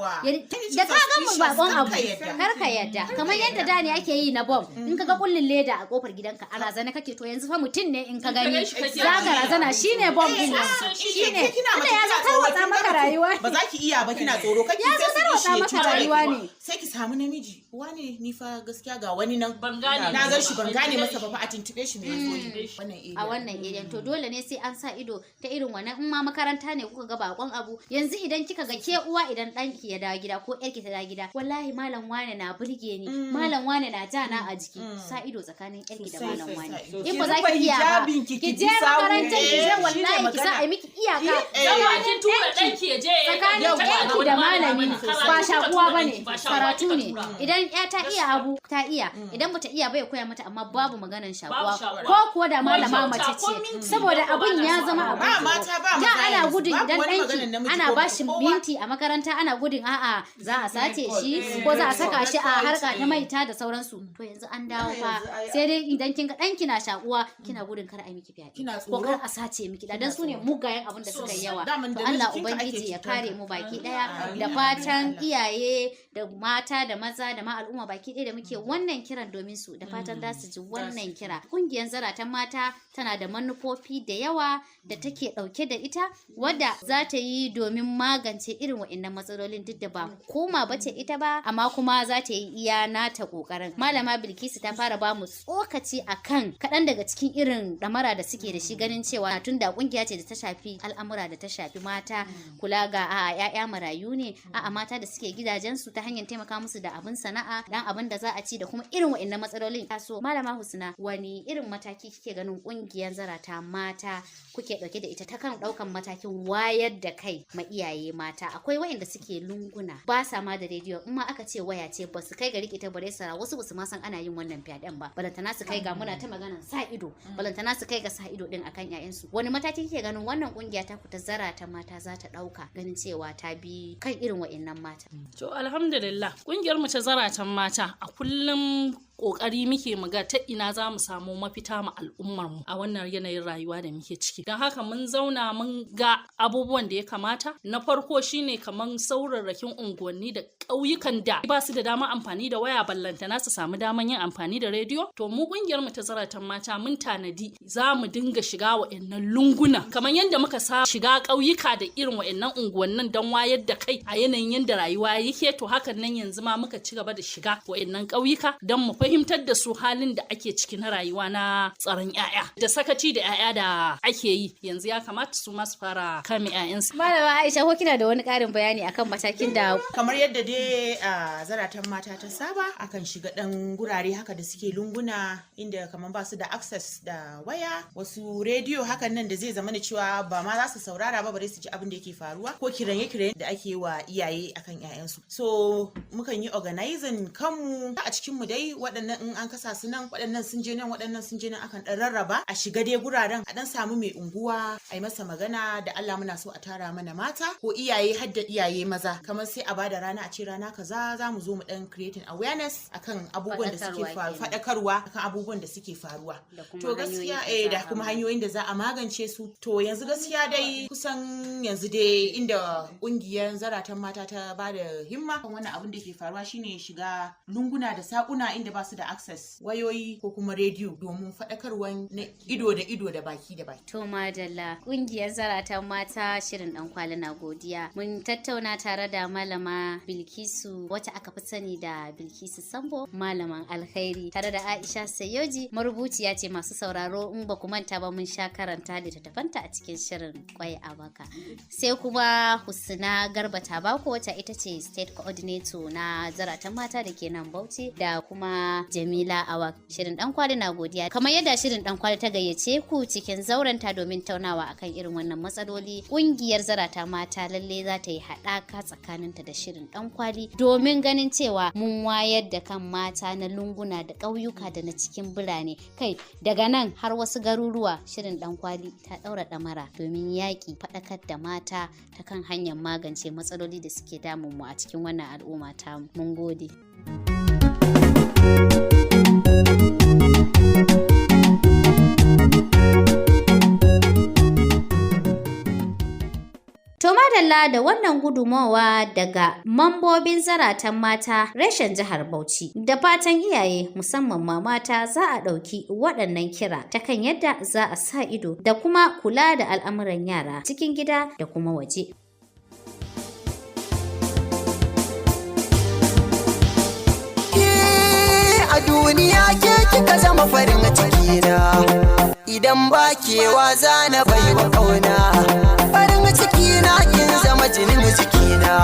da ka ga mu bakon abu kar ka yadda kamar yadda da ne ake yi na bom in ka ga kullin leda a kofar gidanka a razana kake to yanzu fa mutum ne in ka gani za ka razana shine bom din nan shine tunda ya zo tarwatsa maka rayuwa
ba za ki iya ba kina tsoro kake
ya zo tarwatsa maka rayuwa ne
sai ki samu namiji wani ni fa gaskiya ga wani nan
ban gane
na ga shi ban gane masa ba fa a tuntube shi me yazo
a wannan area to dole ne sai an sa ido ta irin wannan in ma makaranta ne kuka ga bakon abu yanzu idan kika ga ke uwa idan danki ya dawo gida ko yarki ta dawo gida wallahi malam wane na burge ni malam wane na jana a jiki sa ido tsakanin yarki da malam wane in ba za ki iya ba ki je makarantar ki je wallahi ki sa ai miki iyaka
zama kin tura danki ya je
tsakanin yarki da malami ba shakuwa bane karatu ne idan ya ta iya abu ta iya idan bata iya ba ya koya mata amma babu maganan shakuwa ko kuwa da malama mace ce saboda abun ya zama abu da ana gudun idan danki ana bashi binti a makaranta ana gudun a'a za a sace shi ko za a saka shi a harka ta maita da sauransu to yanzu an dawo fa sai dai idan kin ga danki na shakuwa kina gudun kar a miki fyaɗe ko kar a sace miki dan su ne mugayen abin da suka yi yawa to Allah ubangiji ya kare mu baki daya da fatan iyaye da mata da maza da ma al'umma baki daya da muke wannan kiran domin su da fatan za su ji wannan kira kungiyar zaratan mata tana da manufofi da yawa da take dauke da ita wadda za ta yi domin magance irin wa'annan matsalolin duk da ba koma bace ita ba amma kuma za ta yi iya nata kokarin malama Bilkisu ta fara ba mu tsokaci akan kaɗan daga cikin irin damara da suke da shi ganin cewa tun da kungiya ce da ta shafi al'amura da ta shafi mata kula ga ya'ya marayu ne mata da suke gidajensu ta hanyar taimaka musu da abin sana'a dan abin da za a ci da kuma irin wa'annan matsalolin taso malama Husna wani irin mataki kike ganin kungiyar zarata mata kuke dauke da ita ta kan daukan matakin wayar da kai ma iyaye mata akwai wa'anda suke lunguna ba sa ma da rediyo in ma aka ce waya ce ba su kai ga rike ta bare sara wasu ba su ma san ana yin wannan fyaɗen ba balantana su kai ga muna ta maganan sa ido balantana su kai ga sa ido din akan ƴaƴansu wani mataki kike ganin wannan kungiya ta ku ta zarata mata za ta dauka ganin cewa ta bi kan irin wa'annan mata
to alhamdulillah kungiyar mu ta zaratan mata a kullum kokari muke muga ta ina za mu samu mafita ma al'ummar mu a wannan yanayin rayuwa da muke ciki don haka mun zauna mun ga abubuwan da ya kamata na farko shine kaman saurarrakin unguwanni da ƙauyukan da ba su da dama amfani da waya ballantana su samu daman yin amfani da rediyo to mu kungiyar mu ta zaratan mata mun tanadi za mu dinga shiga wa'annan lunguna kamar yadda muka sa shiga ƙauyuka da irin wa'annan unguwannin don wayar da kai a yanayin yadda rayuwa yake to hakan nan yanzu ma muka ci gaba da shiga wa'annan ƙauyuka don mu fahimtar da su halin da ake ciki na rayuwa na tsaron 'ya'ya da sakaci da 'ya'ya da ake yi yanzu ya kamata su masu fara kame 'ya'yansu.
Malama Aisha ko kina da wani ƙarin bayani akan matakin da
kamar yadda dai zaratan mata ta saba akan shiga dan gurare haka da suke lunguna inda kamar ba su da access da waya wasu rediyo hakan nan da zai zama da cewa ba ma za su saurara ba bare su ji abin da yake faruwa ko kiranye-kiranye da ake wa iyaye akan 'ya'yansu so mukan yi organizing kanmu a cikin mu dai waɗannan in an kasa su nan waɗannan sun je nan waɗannan sun je nan akan ɗan rarraba a shiga dai guraren a ɗan samu mai unguwa a yi masa magana da Allah muna so a tara mana mata ko iyaye har da iyaye maza kamar sai a bada rana a ce rana kaza za mu zo mu ɗan creating awareness akan abubuwan da suke faɗakarwa akan abubuwan da suke faruwa to gaskiya da kuma hanyoyin da za a magance su to yanzu gaskiya dai kusan yanzu dai inda ƙungiyar zaratan mata ta bada himma kan wannan abin da ke faruwa shine shiga lunguna da sakuna inda ba su da access wayoyi ko kuma rediyo domin faɗakarwan na ido da ido da baki da baki.
To madalla kungiyar zaratan mata shirin Ɗankwali na godiya. Mun tattauna tare da malama Bilkisu wacce aka fi sani da Bilkisu Sambo malaman alkhairi tare da Aisha Sayoji marubuciya ce masu sauraro in ba ku manta ba mun sha karanta da tattafanta a cikin shirin kwai a baka. Sai kuma Husna Garba Tabako wacce ita ce state coordinator na zaratan mata da ke nan Bauchi da kuma Jamila Awak. Shirin Ɗankwali na godiya. Kamar yadda shirin Ɗankwali ta gayyace ku cikin zauranta domin taunawa akan irin wannan matsaloli, ƙungiyar zarata mata lalle za ta yi haɗaka tsakaninta da shirin Ɗankwali domin ganin cewa mun wayar da kan mata na lunguna da ƙauyuka da na cikin birane. Kai daga nan har wasu garuruwa shirin Ɗankwali ta ɗaura ɗamara domin yaƙi faɗakar da mata ta kan hanyar magance matsaloli da suke damun mu a cikin wannan al'umma ta mun gode. To madalla da wannan gudumawa daga mambobin zaratan mata reshen jihar Bauchi da fatan iyaye musamman ma mata za a ɗauki waɗannan kira ta kan yadda za a sa ido da kuma kula da al'amuran yara cikin gida da kuma waje.
A duniya ke kika zama farin cikina. idan ba kewa zana baiwa kauna farin ciki na kin zama jinin jikina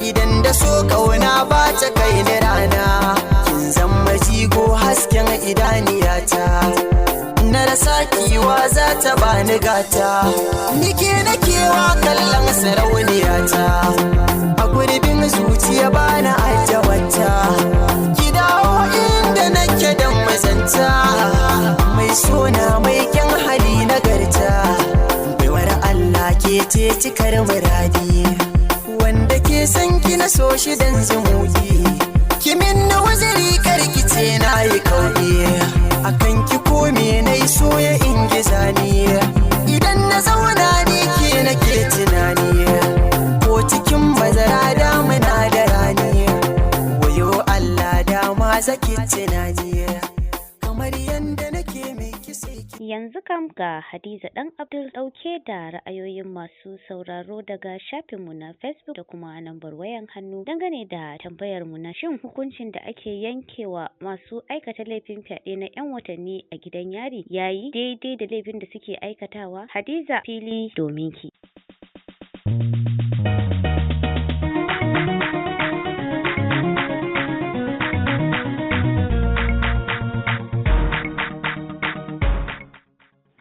idan da so kauna ba ta kai ni rana kin zama jigo hasken idaniyata na rasa kiwa za ta bani gata nike na kewa kallon sarauniyata a gurbin zuciya bana ajawata ki dawo inda nake dan mazanta mai sona mai kyan hali nagarta baiwar Allah ke ce cikar muradi wanda ke san ki na so shi dan zumuɗi kimin na waziri karkice na yi kauye akan ki kome na so ya ingiza ni idan na zauna ne ke nake tunani ko cikin bazara damuna da rani wayo Allah dama zaki tunani kamar yanda nake mai kisa.
Yanzu kam ga Hadiza ɗan Abdul ɗauke da ra'ayoyin masu sauraro daga shafinmu na Facebook da kuma lambar wayan hannu dangane da tambayar mu na shin hukuncin da ake yankewa masu aikata laifin fyaɗe na 'yan watanni a gidan yari yayi daidai da laifin da suke aikatawa? Hadiza fili domin ki.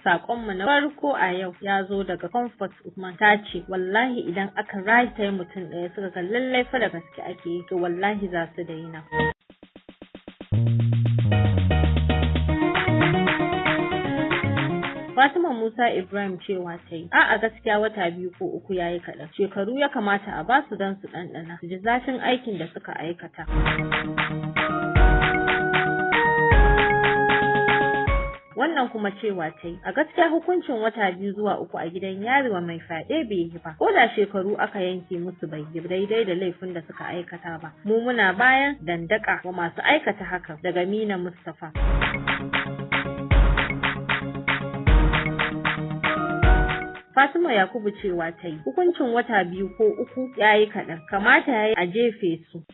Sakonmu na farko a yau ya zo daga Comfort Usman ta ce wallahi idan aka rataye mutum ɗaya suka ga lallai fa da gaske ake yi to wallahi za su daina. Fatima Musa Ibrahim cewa ta yi a gaskiya wata 2 ko 3 yayi kaɗan. Shekaru ya kamata a basu don su ɗanɗana su ji zafin aikin da suka aikata. Wannan kuma cewa ta yi a gaskiya hukuncin wata 2 zuwa 3 a gidan yari wa mai fyaɗe bai yi ba ko da shekaru aka yanke musu bai yi daidai da laifin da suka aikata ba. Mu muna bayan dandaka wa masu aikata hakan. Daga Mina Mustapha. Fatima Yakubu cewa ta yi hukuncin wata 2 ko 3 yayi kaɗan, kamata yayi a jefe su.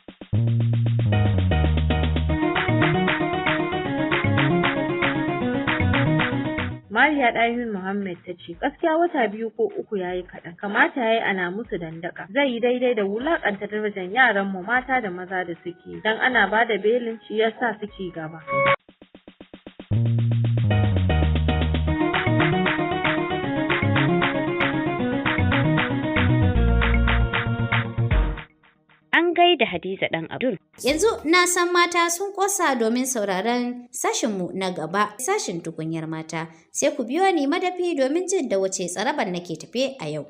Mariya Ɗahin Muhammad ta ce gaskiya wata 2 ko 3 yayi kaɗan, kamata yayi ana musu dandaka. Zai yi daidai da wulakanta darajar yaran mu mata da maza da suke dan ana bada belin shi yasa suke gaba.
Da Hadiza ɗan Abdul.
Yanzu na san mata sun ƙosa domin sauraron sashinmu na gaba, sashin tukunyar mata. Sai ku biyo ni madafi domin jin da wace tsarabar nake tafe a yau.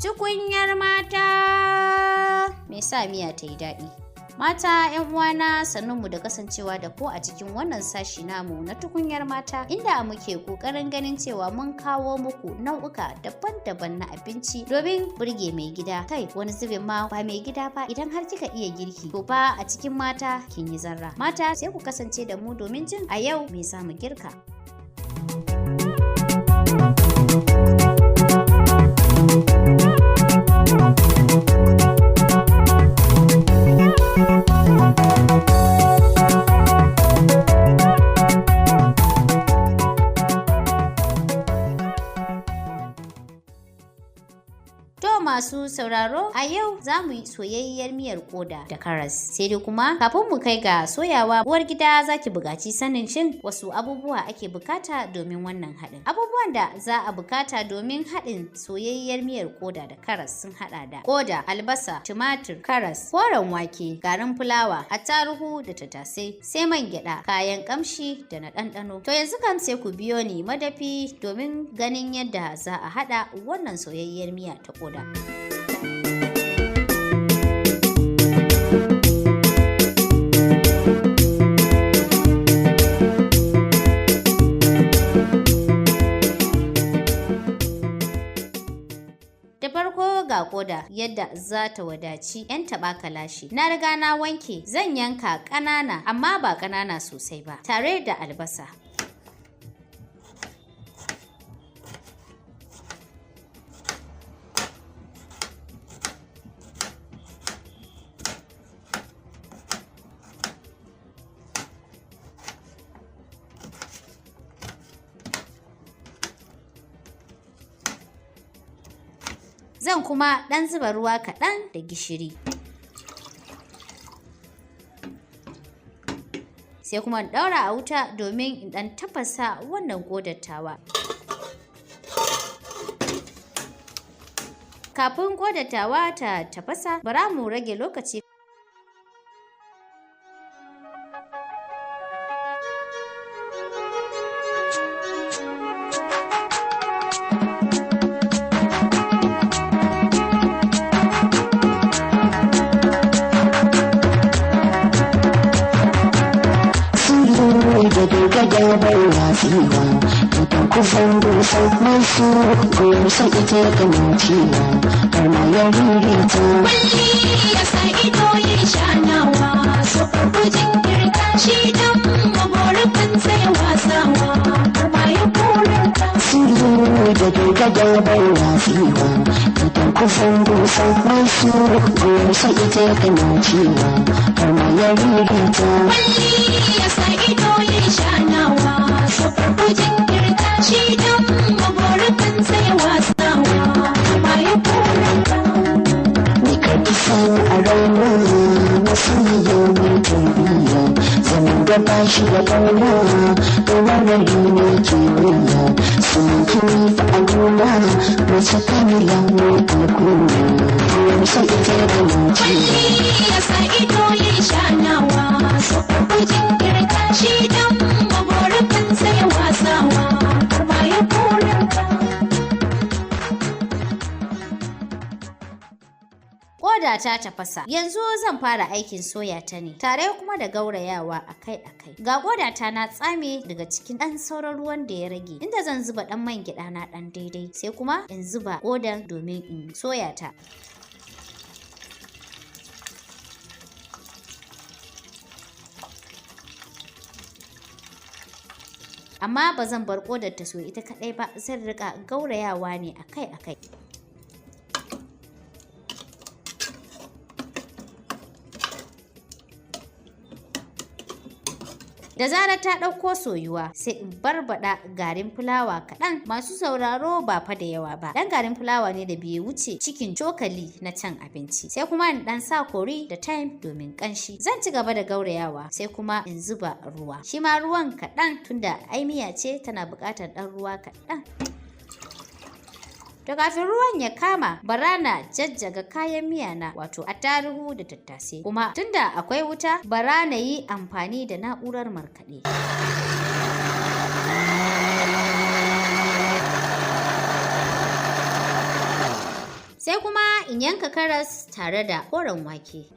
Tukunyar mata mai sa miya ta yi daɗi. Mata, 'yan uwana, sannunmu da kasancewa da ko a cikin wannan sashi namu na tukunyar mata, inda muke ƙoƙarin ganin cewa mun kawo muku nau'uka daban-daban na abinci domin burge mai gida. Kai, wani zubin ma ba mai gida ba, idan har kika iya girki, to ba a cikin mata kin yi zarra. Mata, sai ku kasance da mu domin jin a yau me za mu girka. masu sauraro sauraro, a yau za mu yi soyayyar miyar koda da karas. Sai dai kuma kafin mu kai ga soyawa, uwar gida za ki buƙaci sanin shin wasu abubuwa ake bukata domin wannan haɗin. Abubuwan da za a bukata domin haɗin soyayyar miyar koda da karas sun haɗa da koda, albasa, tumatir, karas, koren wake, garin fulawa, attaruhu da tattasai, sai man gyaɗa, kayan ƙamshi da na ɗanɗano. To yanzu kam sai ku biyo ni madafi domin ganin yadda za a haɗa wannan soyayyar miya ta koda. Ga koda yadda za ta wadaci 'yan taɓa kalashi. Na riga na wanke, zan yanka ƙanana amma ba ƙanana sosai ba, tare da albasa. Zan kuma ɗan zuba ruwa kaɗan da gishiri. Sai kuma in ɗaura a wuta domin in ɗan tafasa wannan ƙodattawa. Kafin ƙodattawa ta tafasa, bara mu rage lokaci.
kusan dusan masu gosa ita kana ciwo karma ya ririta
kwalli ya sa ido ya shanawa so farfajin girka shi dan maborukan sai wasawa karma ya kuranta
sulu da gargada bai lafiya idan kusan dusan masu gosa ita kana ciwo karma ya ririta
kwalli ya sa ido ya shanawa so farfajin girka shi dan maborukan sai wasawa karma ya kuranta
san a raina na sani yau mai tarbiyya zaman da ba shi da ƙauna da wannan ne ke wuya sun kiri da al'umma mace kamila mai alkuna ruwan sa ita da mace
ya sa ido ya shanawa so farfajin girka shi dan maborukan sai wasawa karma ya kuranta
Koda ta tafasa. Yanzu zan fara aikin soya ta ne, tare kuma da gaurayawa akai-akai. Ga koda ta na tsame daga cikin ɗan sauran ruwan da ya rage, inda zan zuba ɗan man gyaɗa na ɗan daidai, sai kuma in zuba kodan domin in soya ta. Amma ba zan bar kodar ta soya ita kaɗai ba, zan riƙa gaurayawa ne akai-akai. Da zarar ta ɗauko soyuwa sai in barbaɗa garin fulawa kaɗan, masu sauraro ba fa da yawa ba. Ɗan garin fulawa ne da bai wuce cikin cokali na cin abinci. Sai kuma in ɗan sa kori da thyme domin ƙanshi. Zan ci gaba da gaurayawa sai kuma in zuba ruwa. Shi ma ruwan kaɗan tunda ai miya ce tana buƙatar ɗan ruwa kaɗan. To kafin ruwan ya kama, bara na jajjaga kayan miya na wato attaruhu da tattasai. Kuma tunda akwai wuta, bara na yi amfani da na'urar markaɗe. Sai kuma in yanka karas tare da koren wake.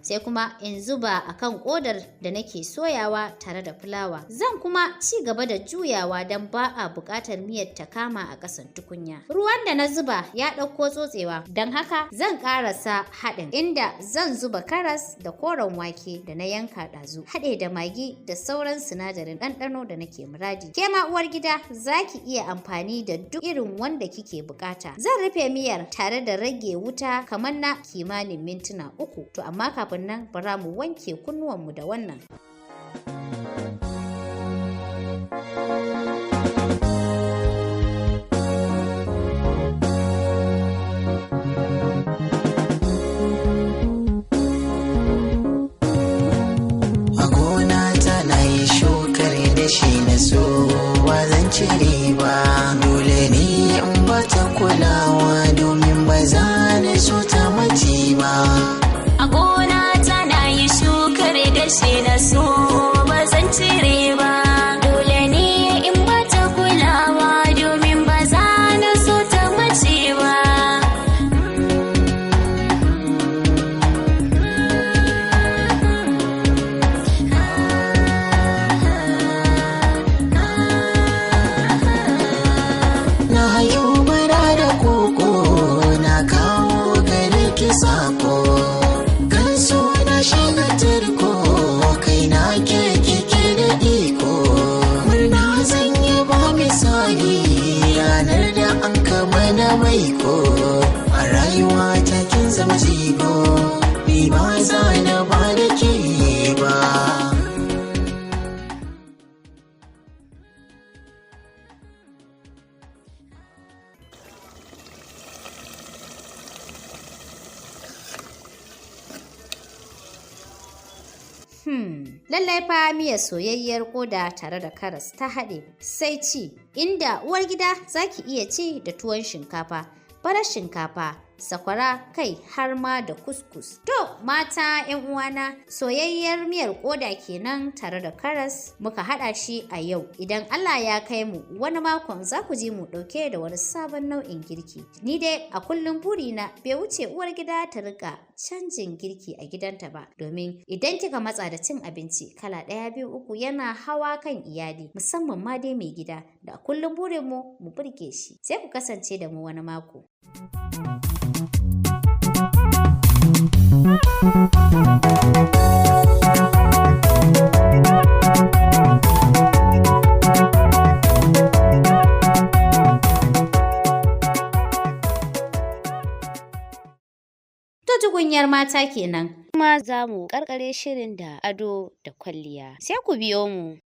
sai kuma in zuba akan ƙodar da nake soyawa tare da fulawa. Zan kuma ci gaba da juyawa don ba a buƙatar miyar ta kama a ƙasan tukunya. Ruwan da na zuba ya ɗauko tsotsewa, don haka zan ƙarasa haɗin inda zan zuba karas da koren wake da na yanka ɗazu, haɗe da magi da sauran sinadarin ɗanɗano da nake muradi. Ke ma uwar gida za ki iya amfani da duk irin wanda kike buƙata. Zan rufe miyar tare da rage wuta kamar na kimanin mintuna 3. To amma kafin nan bara mu wanke kunnuwanmu da wannan.
Shi na so ba zan cire ba, dole ne in ba ta kulawa domin ba za na so ta mace ba.
A gona tana yi shukar da shi na so ba zan cire ba, dole ne in ba ta kulawa domin ba za na so ta mace ba.
Sako kan so na shiga tarko, kai na ke kike da iko, murna zan yi ba misali ranar da an kama na maiko. A rayuwa ta kin zama jigo, ni ba za na ba da ke ba.
Lallai fa miyar soyayyar koda tare da karas ta haɗe sai ci, inda uwar gida za ki iya ci da tuwon shinkafa, farar shinkafa, sakwara, kai har ma da kuskus. To mata 'yan uwana, soyayyar miyar koda kenan tare da karas muka haɗa shi a yau. Idan Allah ya kai mu wani makon za ku ji mu ɗauke da wani sabon nau'in girki. Ni dai a kullum burina bai wuce uwar gida ta rika canjin girki a gidanta ba, domin idan kika matsa da cin abinci kala 1, 2, 3 yana hawa kan iyali, musamman ma dai mai gida da a kullum burinmu mu burge shi. Sai ku kasance da mu wani mako. Tukunyar mata kenan.
Kuma za mu karkare shirin da ado da kwalliya. Sai ku biyo mu.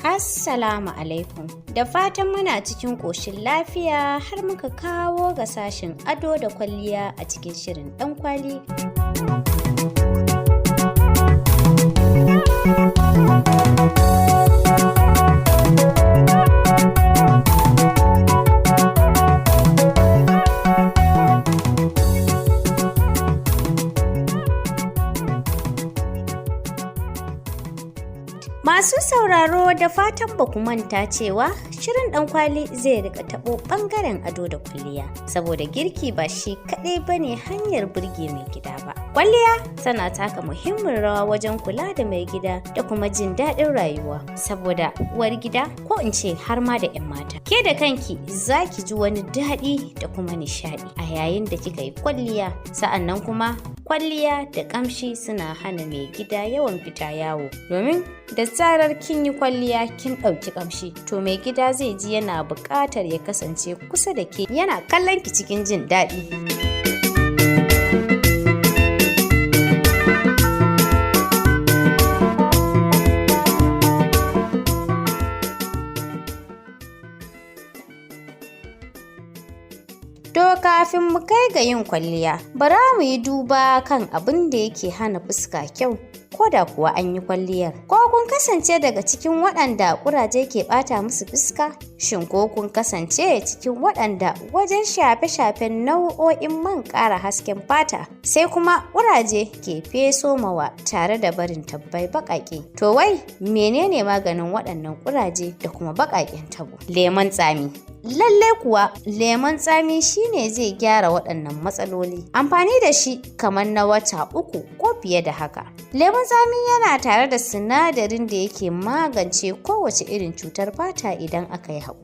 Assalamu alaikum. Da fatan muna cikin ƙoshin lafiya har muka kawo ga sashin ado da kwalliya a cikin shirin Ɗankwali. Masu sauraro da fatan ba ku manta cewa shirin Ɗankwali zai rika taɓo ɓangaren ado da kwalliya, saboda girki ba shi kaɗai ba ne hanyar burge mai gida ba. Kwalliya tana taka muhimmin rawa wajen kula da mai gida da kuma jin daɗin rayuwa, saboda uwar gida ko in ce har ma da 'yan mata. Ke da kanki za ki ji wani daɗi da kuma nishaɗi a yayin da kika yi kwalliya, sa'annan kuma kwalliya da ƙamshi suna hana mai gida yawan fita yawo, domin da zarar kin yi kwalliya kin ɗauki ƙamshi, to mai gida zai ji yana buƙatar ya kasance kusa da ke yana kallon ki cikin jin daɗi. To kafin mu kai ga yin kwalliya, bara mu yi duba kan abin da yake hana fuska kyau, ko da kuwa an yi kwalliyar. Ko kun kasance daga cikin waɗanda ƙuraje ke ɓata musu fuska? Shin ko kun kasance cikin waɗanda wajen shafe-shafen nau'o'in man ƙara hasken fata sai kuma ƙuraje ke feso mawa tare da barin tabbai baƙaƙe? To wai menene maganin waɗannan ƙuraje da kuma baƙaƙen tabo? Lemon tsami. Lallai kuwa lemon tsami shine zai gyara waɗannan matsaloli. Amfani da shi kamar na wata 3 ko fiye da haka. Lemon tsami yana tare da sinadarin da yake magance kowace irin cutar fata idan aka yi haƙo.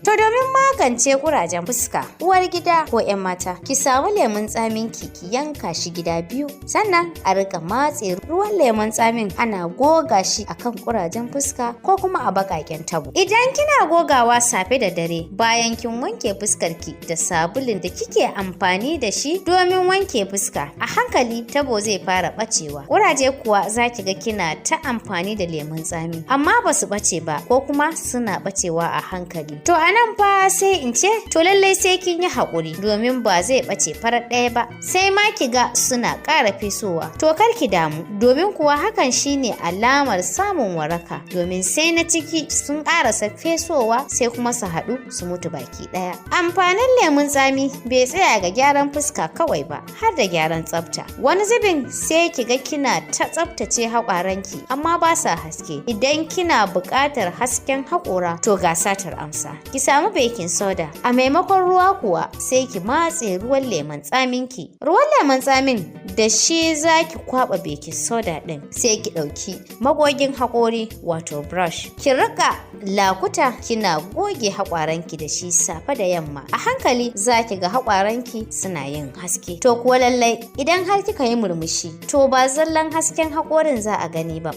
To domin magance kurajen fuska, uwar gida ko 'yan mata, ki samu lemun tsamin ki yanka shi gida 2, sannan a rika matse ruwan lemun tsamin ana goga shi akan kurajen fuska ko kuma a bakaken tabo. Idan kina gogawa safe da dare bayan kin wanke fuskar ki da sabulun da kike amfani da shi domin wanke fuska, a hankali tabo zai fara bacewa. Kuraje kuwa zaki ga kina ta amfani da lemun tsami amma ba su bace ba ko kuma suna bacewa a hankali. To nan fa sai in ce to lallai sai kin yi haƙuri domin ba zai ɓace farar ɗaya ba, sai ma ki ga suna ƙara fesowa. To kar ki damu domin kuwa hakan shine alamar samun waraka, domin sai na ciki sun ƙarasa fesowa sai kuma su haɗu su mutu baki ɗaya. Amfanin lemun tsami bai tsaya ga gyaran fuska kawai ba, har da gyaran tsafta. Wani zubin sai ki ga kina ta tsaftace haƙwaranki amma ba sa haske. Idan kina buƙatar hasken haƙora to ga satar amsa. Ki samu baking soda a maimakon ruwa kuwa sai ki matse ruwan lemon tsamin ki. Ruwan lemon tsamin da shi za ki kwaba baking soda din, sai ki ɗauki magogin haƙori wato brush, ki rika lakuta kina goge haƙwaranki da shi safe da yamma. A hankali za ki ga haƙwaranki suna yin haske. To kuwa lallai idan har kika yi murmushi to ba zallan hasken haƙorin za a gani ba,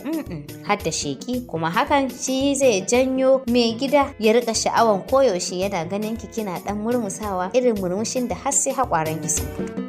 har da sheƙi, kuma hakan shi zai janyo mai gida ya rika sha'awan koyaushe yana ganin ki kina dan murmusawa irin murmushin da har sai haƙwaran ki sun fito.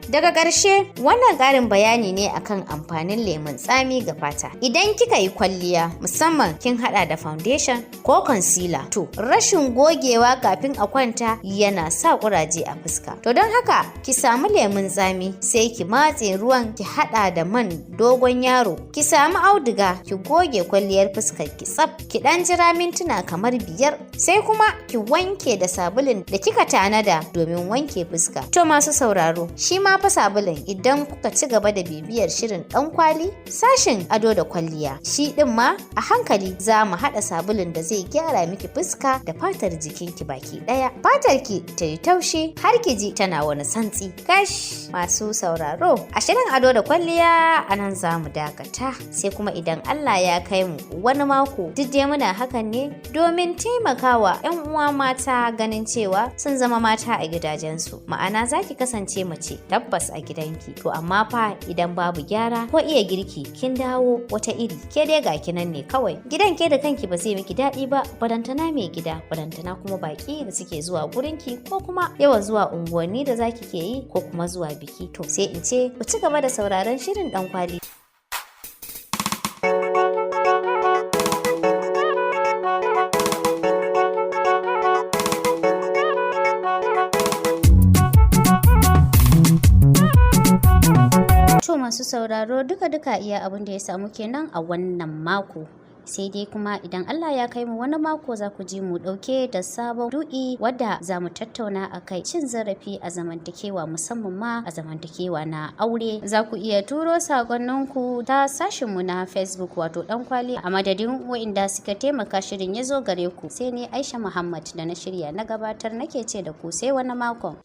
Daga ƙarshe, wannan ƙarin bayani ne akan amfanin lemun tsami ga fata. Idan kika yi kwalliya, musamman kin haɗa da foundation ko concealer, to rashin gogewa kafin a kwanta yana sa ƙuraje a fuska. To don haka, ki samu lemun tsami sai ki matse ruwan ki haɗa da man dogon yaro. Ki samu auduga ki goge kwalliyar fuskar ki tsaf. Ki ɗan jira mintuna kamar 5, sai kuma ki wanke da sabulun da kika tanada domin wanke fuska. To masu sauraro, shi ma fa sabulun idan kuka ci gaba da bibiyar shirin Ɗankwali sashin ado da kwalliya, shi din ma a hankali za mu haɗa sabulun da zai gyara miki fuska da fatar jikinki baki ɗaya. Fatar ki ta yi taushi har ki ji tana wani santsi. Kash masu sauraro, a shirin ado da kwalliya a nan za mu dakata, sai kuma idan Allah ya kai mu wani mako. Duk dai muna hakan ne domin taimakawa 'yan uwa mata ganin cewa sun zama mata a gidajensu. Ma'ana za ki kasance mace tabbas a gidanki, to amma fa idan babu gyara ko iya girki kin dawo wata iri, ke dai ga kinan ne kawai. Gidan ke da kanki ba zai miki daɗi ba, barantana mai gida, barantana kuma baki da suke zuwa gurinki ko kuma yawan zuwa unguwanni da zaki ke yi ko kuma zuwa biki. To sai in ce ku ci gaba da sauraron shirin Ɗankwali. Masu sauraro duka-duka iya abin da ya samu kenan a wannan mako, sai dai kuma idan Allah ya kai mu wani mako za ku ji mu ɗauke da sabon du'i wadda za mu tattauna a kai cin zarafi a zamantakewa musamman ma a zamantakewa na aure. Za ku iya turo sakonninku ta sashinmu na Facebook wato Ɗankwali. A madadin waɗanda suka taimaka shirin ya zo gare ku sai ne Aisha Muhammad da na shirya na gabatar nake ce da ku sai wani makon.